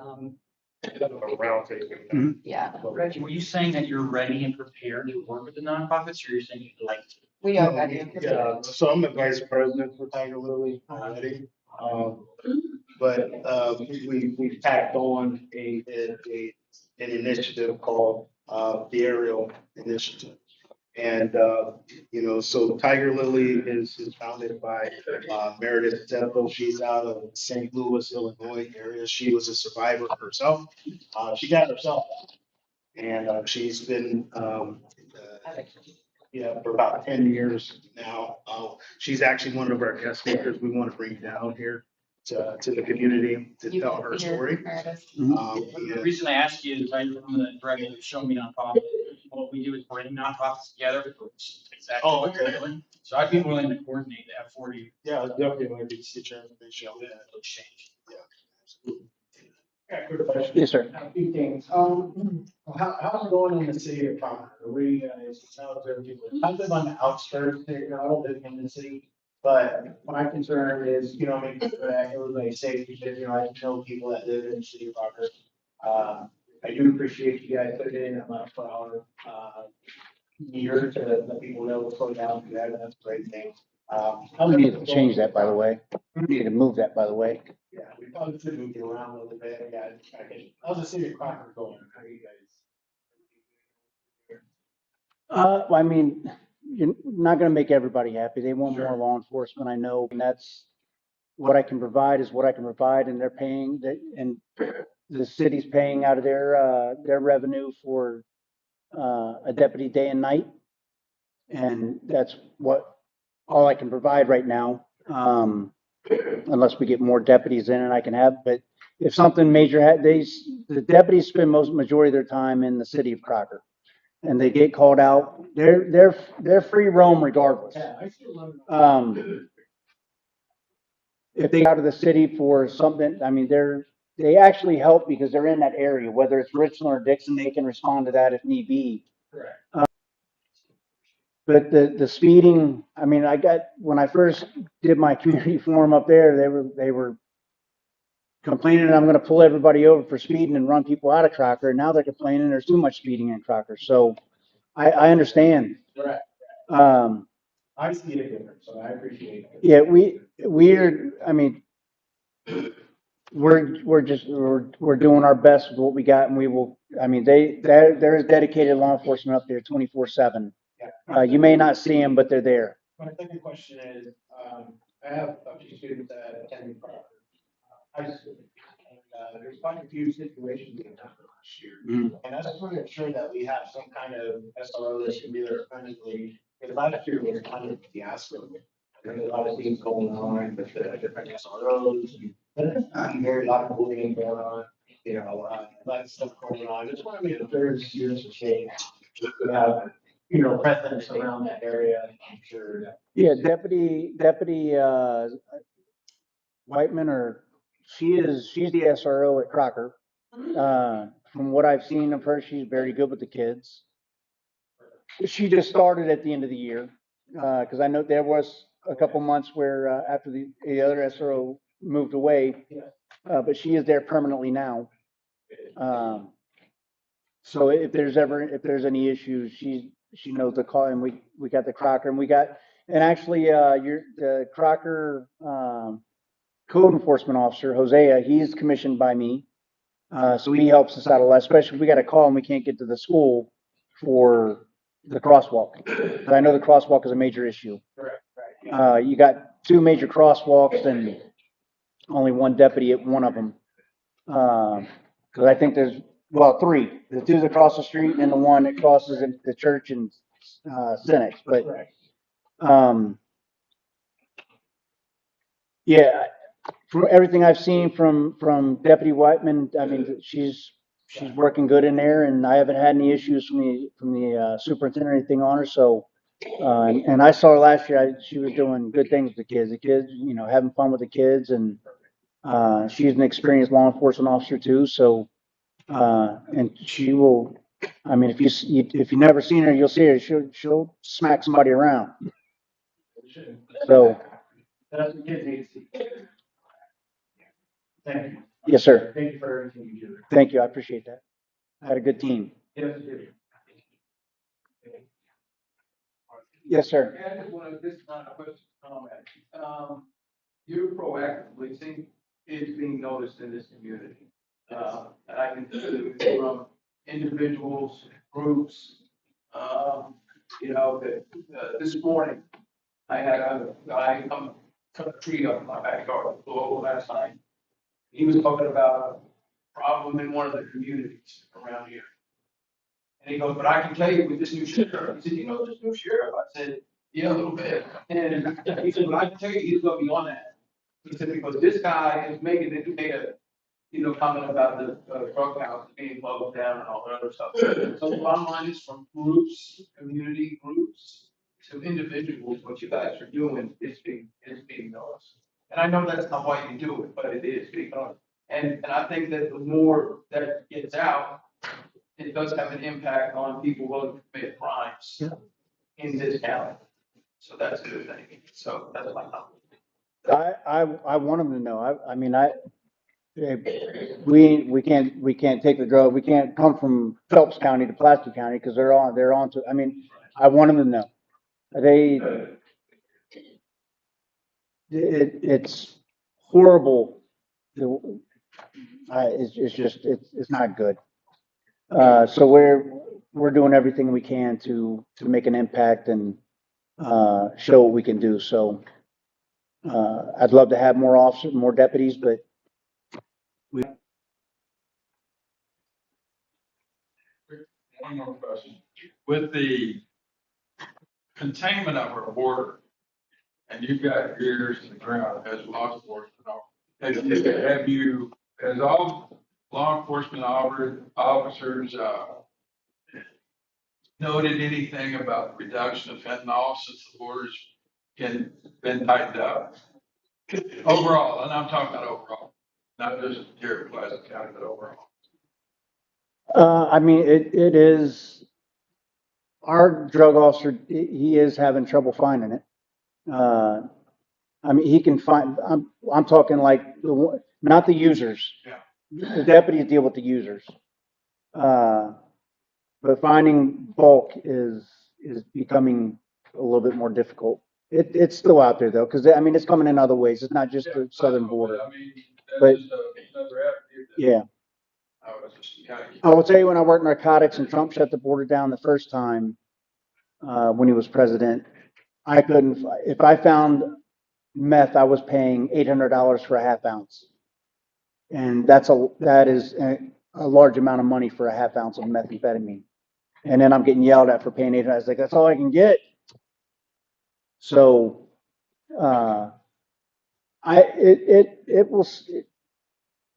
Yeah. Reggie, were you saying that you're ready and prepared to work with the nonprofits, or you're saying you'd like to? We all got you. Yeah, so I'm the vice president for Tiger Lily already. Um, but, we've tacked on an initiative called, the Aerial Initiative. And, so Tiger Lily is founded by, Meredith Temple. She's out of St. Louis, Illinois area. She was a survivor herself. She got herself out. And, she's been, for about 10 years now. She's actually one of our guest speakers. We want to bring down here to the community to You tell can her hear story. Meredith. The reason I ask you is I'm the director of Show Me Nonprofit. What we do is bring nonprofits together, which is exactly what you're doing. So I'd be willing to coordinate that for you. Yeah, definitely want to get your information on that. Exchange. Yeah, absolutely. Yeah, good question. Yes, sir. A few things. How's it going in the city of Prugh? Are we, how's everything? I live on the outskirts, I don't live in the city. But my concern is, making sure that everybody's safe, because, I know people that live in the city of Prugh. I do appreciate you guys putting in a much per hour, meter to let people know what's going on. That's a great thing. We need to change that, by the way. We need to move that, by the way. Yeah, we probably should move it around a little bit, yeah, how's the city of Crawford going, how are you guys? Well, I mean, you're not gonna make everybody happy. They want more law enforcement, I know, and that's what I can provide is what I can provide, and they're paying that, and the city's paying out of their revenue for a deputy day and night. And that's all I can provide right now. Unless we get more deputies in and I can have, but if something major the deputies spend majority of their time in the city of Crocker. And they get called out, they're free roam regardless. Yeah, I still love it. If they go out of the city for something, I mean, they actually help because they're in that area, whether it's Richland or Dixon, they can respond to that if need be. Correct. But the speeding, I mean, when I first did my community forum up there, they were complaining I'm going to pull everybody over for speeding and run people out of Crocker. And now they're complaining there's too much speeding in Crocker. So I understand. Correct. Um, I see it different, so I appreciate it. yeah, I mean, we're doing our best with what we got, and we will. I mean, there is dedicated law enforcement up there 24/7. Yeah. You may not see them, but they're there. My second question is, I have a few students that attend high school. And, there's quite a few situations that happened last year. Mhm. And I just want to ensure that we have some kind of SRO that can be there permanently. Because last year was kind of a fiasco. There's a lot of things going on with the different SROs. And there's a lot of bullying going on, a lot of stuff going on. I just want to make sure the students are safe. We have, presence around that area. I'm sure that. Yeah, Deputy Whiteman, she's the SRO at Crocker. From what I've seen of her, she's very good with the kids. She just started at the end of the year, because I know there was a couple months where after the other SRO moved away, but she is there permanently now. So if there's any issues, she knows the call, and we got the Crocker, and actually the Crocker code enforcement officer Hosea, he's commissioned by me, so he helps us out a lot, especially if we got a call and we can't get to the school for the crosswalk. But I know the crosswalk is a major issue. Correct, right. You got two major crosswalks and only one deputy at one of them. Because I think there's three: the two that cross the street and the one that crosses into the church and Senex. But yeah, from everything I've seen from Deputy Whiteman, I mean, she's working good in there, and I haven't had any issues from the superintendent or anything on her. So, and I saw her last year. She was doing good things with the kids. The kids, having fun with the kids, and she's an experienced law enforcement officer too. So, and she will. I mean, if you never seen her, you'll see her. She'll smack somebody around. So. That's what kids need to see. Thank you. Yes, sir. Thank you for everything you do. Thank you. I appreciate that. I had a good team. Yes, you do. Yes, sir. Yeah, I just wanted, this is not a question, comment. You proactively think it's being noticed in this community. And I can tell you from individuals, groups, that, this morning, I had a guy come cut a tree up in my backyard, blew over last night. He was talking about a problem in one of the communities around here. And he goes, but I can tell you with this new sheriff, he said, you know this new sheriff? I said, yeah, a little bit. And he said, but I can tell you he's gonna be on that. He said, because this guy is making it, made a, comment about the drug house being closed down and all that other stuff. So the bottom line is from groups, community groups to individuals, what you guys are doing is being noticed. And I know that's not why you do it, but it is being noticed. And I think that the more that gets out, it does have an impact on people willing to commit crimes in this county. So that's a good thing. So that's my comment. I want them to know. I mean, we can't take the drug. We can't come from Phelps County to Pulaski County because they're on to, I mean, I want them to know. It's horrible. It's not good. So we're doing everything we can to make an impact and, show what we can do. So, I'd love to have more officers, more deputies, but One more question. With the containment of our border, and you've got ears to the ground as law enforcement, has all law enforcement officers, noted anything about the reduction of fentanyl since the borders been tightened up? Overall, and I'm talking about overall, not just here in Pulaski County, but overall. I mean, it is, our drug officer, he is having trouble finding it. I mean, he can find, I'm talking like, not the users. Yeah. The deputies deal with the users. But finding bulk is becoming a little bit more difficult. It's still out there though, because I mean, it's coming in other ways. It's not just the southern border. I mean, But- that's just another avenue. Yeah. I was just kind of. I will tell you, when I worked narcotics and Trump shut the border down the first time, when he was president, I couldn't, if I found meth, I was paying $800 for a half ounce. And that is a large amount of money for a half ounce of methamphetamine. And then I'm getting yelled at for paying $800. I was like, that's all I can get. So,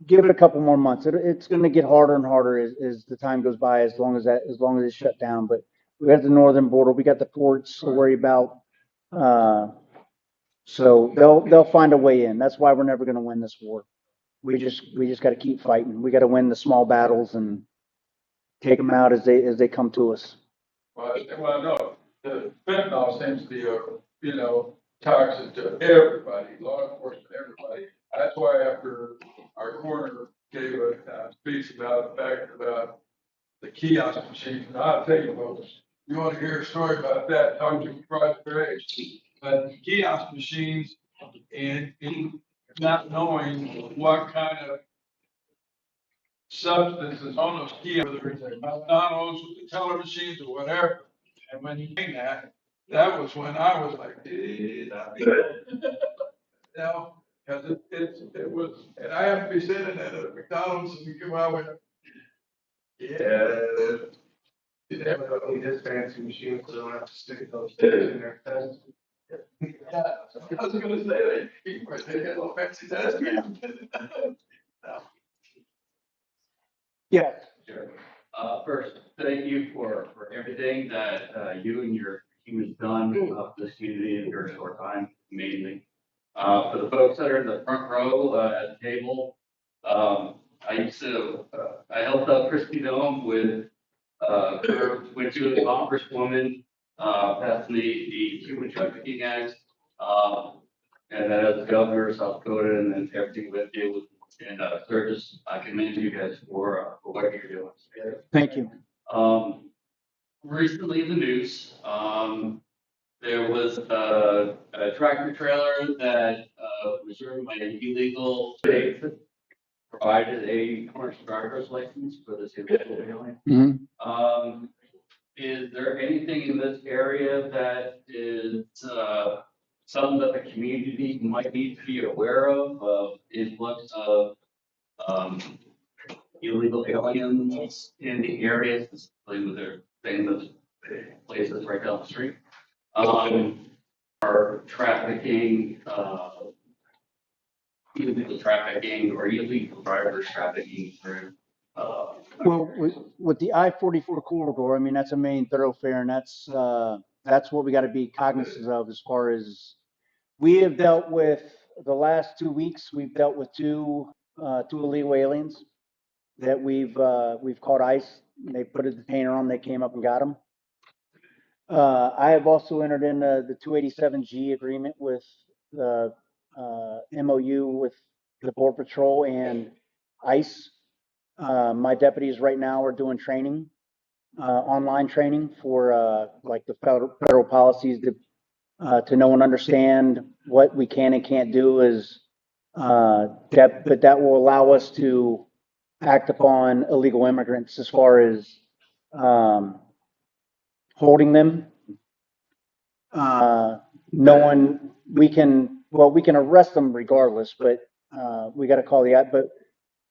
give it a couple more months. It's going to get harder and harder as the time goes by, as long as it's shut down. But we got the northern border, we got the ports to worry about. So they'll find a way in. That's why we're never going to win this war. We just got to keep fighting. We got to win the small battles and take them out as they come to us. Well, no, the fentanyl seems to be toxic to everybody, law enforcement, everybody. That's why after our coroner gave a speech about the fact about the kiosk machines, and I'll tell you folks, you want to hear a story about that, talk to Private Graves. But kiosk machines and not knowing what kind of substances on those kiosks, whether it's a McDonald's with the teller machines or whatever. And when you think that was when I was like, because it was, and I have to be sitting at a McDonald's and you come out with, Definitely this fancy machine, so they don't have to stick those things in their test. yeah, I was gonna say that, they had a little fancy test. Yeah. Sure. First, thank you for everything that, you and your team has done for this community in a very short time. Amazing. For the folks that are in the front row, at the table, I helped out Christy Dome with, when she was a congresswoman, passing the Human Trafficking Act. And then as governor of South Dakota, and then everything with you. And Sturgis, I commend you guys for what you're doing. Thank you. Recently in the news, There was a tractor trailer that was driven by an illegal state, provided a commercial driver's license for this illegal alien. Is there anything in this area that is something that the community might need to be aware of influx of illegal aliens in the area, specifically with their famous places right down the street? Or trafficking, illegal trafficking or illegal drivers trafficking through. Well, with the I-44 corridor, I mean, that's a main thoroughfare, and that's what we got to be cognizant of as far as we have dealt with. The last 2 weeks, we've dealt with two illegal aliens that we've caught ICE. They put a detainer on, they came up and got them. I have also entered in the 287G agreement with the MOU with the Border Patrol and ICE. My deputies right now are doing training, online training for like the federal policies to know and understand what we can and can't do is but that will allow us to act upon illegal immigrants as far as holding them, knowing we can arrest them regardless, but we got to call the but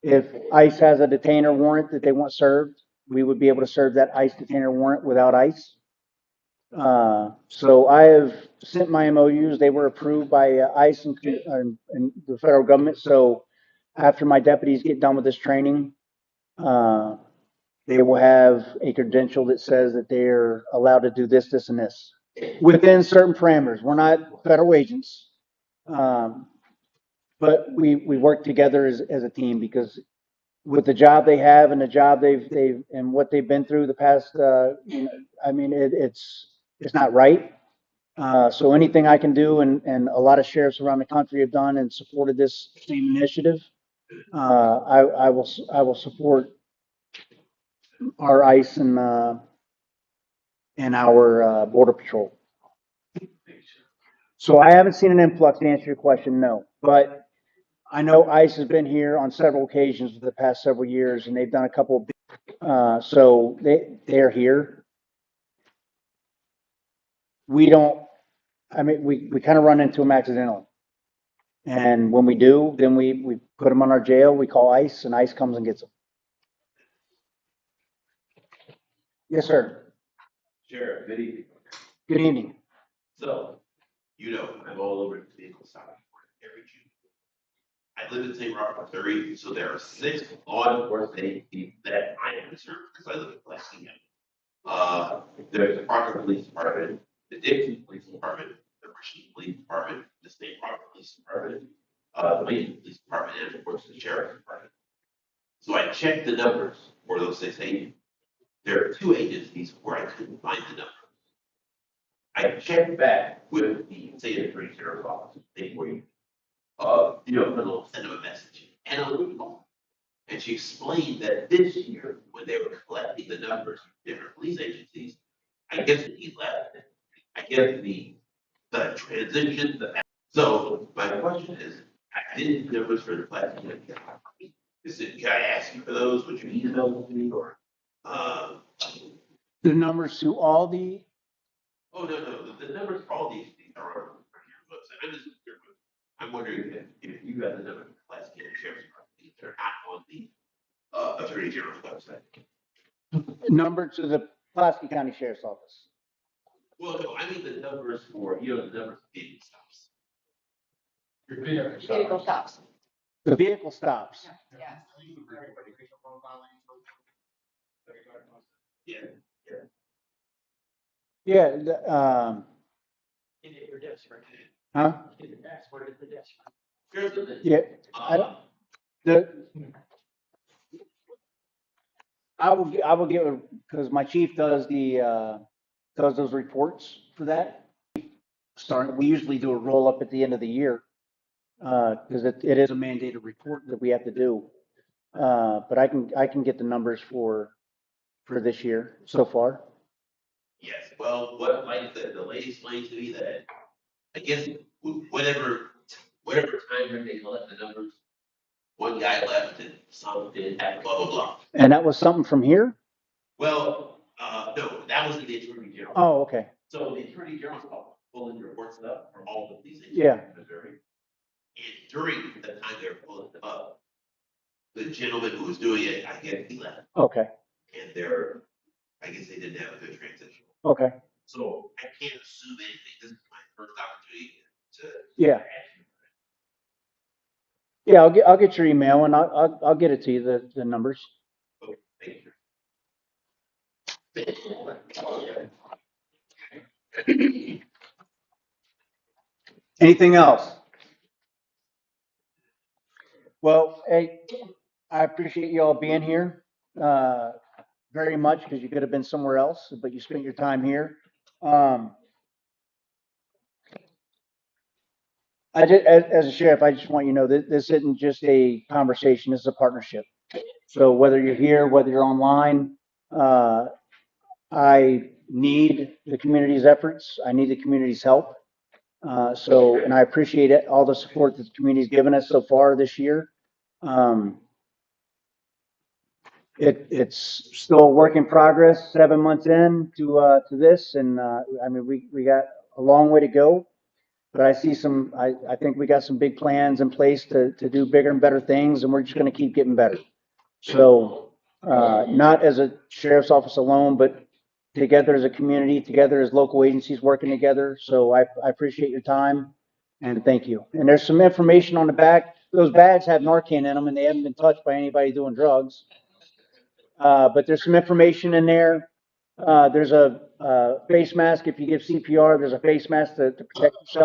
if ICE has a detainer warrant that they want served, we would be able to serve that ICE detainer warrant without ICE. So I have sent my MOUs. They were approved by ICE and the federal government. So after my deputies get done with this training, they will have a credential that says that they're allowed to do this, this, and this within certain parameters. We're not federal agents, but we work together as a team because with the job they have and the job they've and what they've been through the past, I mean, it's not right. So anything I can do, and a lot of sheriffs around the country have done and supported this same initiative, I will support our ICE and our Border Patrol. So I haven't seen an influx, to answer your question, no. But I know ICE has been here on several occasions for the past several years, and they've done a couple. So they're here. We don't. I mean, we kind of run into them accidentally, and when we do, then we put them on our jail. We call ICE, and ICE comes and gets them. Yes, sir. Sheriff, good evening. Good evening. So, I'm all over the vehicle side every June. I live in St. Robert, Missouri, so there are 6 law enforcement agencies that I am served because I live in Pulaski. There's the Prugh Police Department, the Dixon Police Department, the Richmond Police Department, the State Robert Police Department, the Waynesville Police Department, and of course the Sheriff's Department. So I checked the numbers for those 6 agencies. There are 2 agencies where I couldn't find the numbers. I checked back with the state attorney sheriff's office before you, for a little send them a message, and a little more. And she explained that this year, when they were collecting the numbers from different police agencies, I guess he left. I guess the transition, so my question is, I didn't the numbers for the Pulaski. Can I ask you for those? Would you email them to me or? The numbers to all the. Oh, no, the numbers for all these are on your website. I'm wondering if you got the number for Pulaski County Sheriff's Department, they're not on the Attorney General's website. Number to the Pulaski County Sheriff's Office. Well, no, I mean the numbers for, the numbers of vehicle stops. Vehicle stops. The vehicle stops. Yes. Yeah. Yeah. In your desk, right? Huh? In your desk, where is the desk? Yeah. I will get because my chief does does those reports for that. We usually do a roll up at the end of the year because it is a mandated report that we have to do. But I can get the numbers for this year so far. Yes, Well, what, like, the lady explained to me that, I guess, whatever time frame they collect the numbers, one guy left and some didn't have blah, blah, blah. And that was something from here? Well, no, that was in the Attorney General. Oh, okay. So the Attorney General's pulling reports up from all the police agencies Yeah. in Missouri. And during the time they were pulling them up, the gentleman who was doing it, I guess he left. Okay. And I guess they didn't have a good transition. Okay. So I can't assume anything. This is my first opportunity to. Yeah. Yeah, I'll get your email and I'll get it to you, the numbers. Okay, thank you. Anything else? Well, hey, I appreciate you all being here, very much, because you could have been somewhere else, but you spent your time here. As a sheriff, I just want you to know that this isn't just a conversation, this is a partnership. So whether you're here, whether you're online, I need the community's efforts. I need the community's help. And I appreciate it, all the support that the community's given us so far this year. It's still a work in progress, 7 months in to this. And, I mean, we got a long way to go, but I think we got some big plans in place to do bigger and better things, and we're just going to keep getting better. So, not as a sheriff's office alone, but together as a community, together as local agencies working together. So I appreciate your time and thank you. And there's some information on the back. Those bags have Narcan in them and they haven't been touched by anybody doing drugs. But there's some information in there. There's a face mask. If you give CPR, there's a face mask to protect yourself.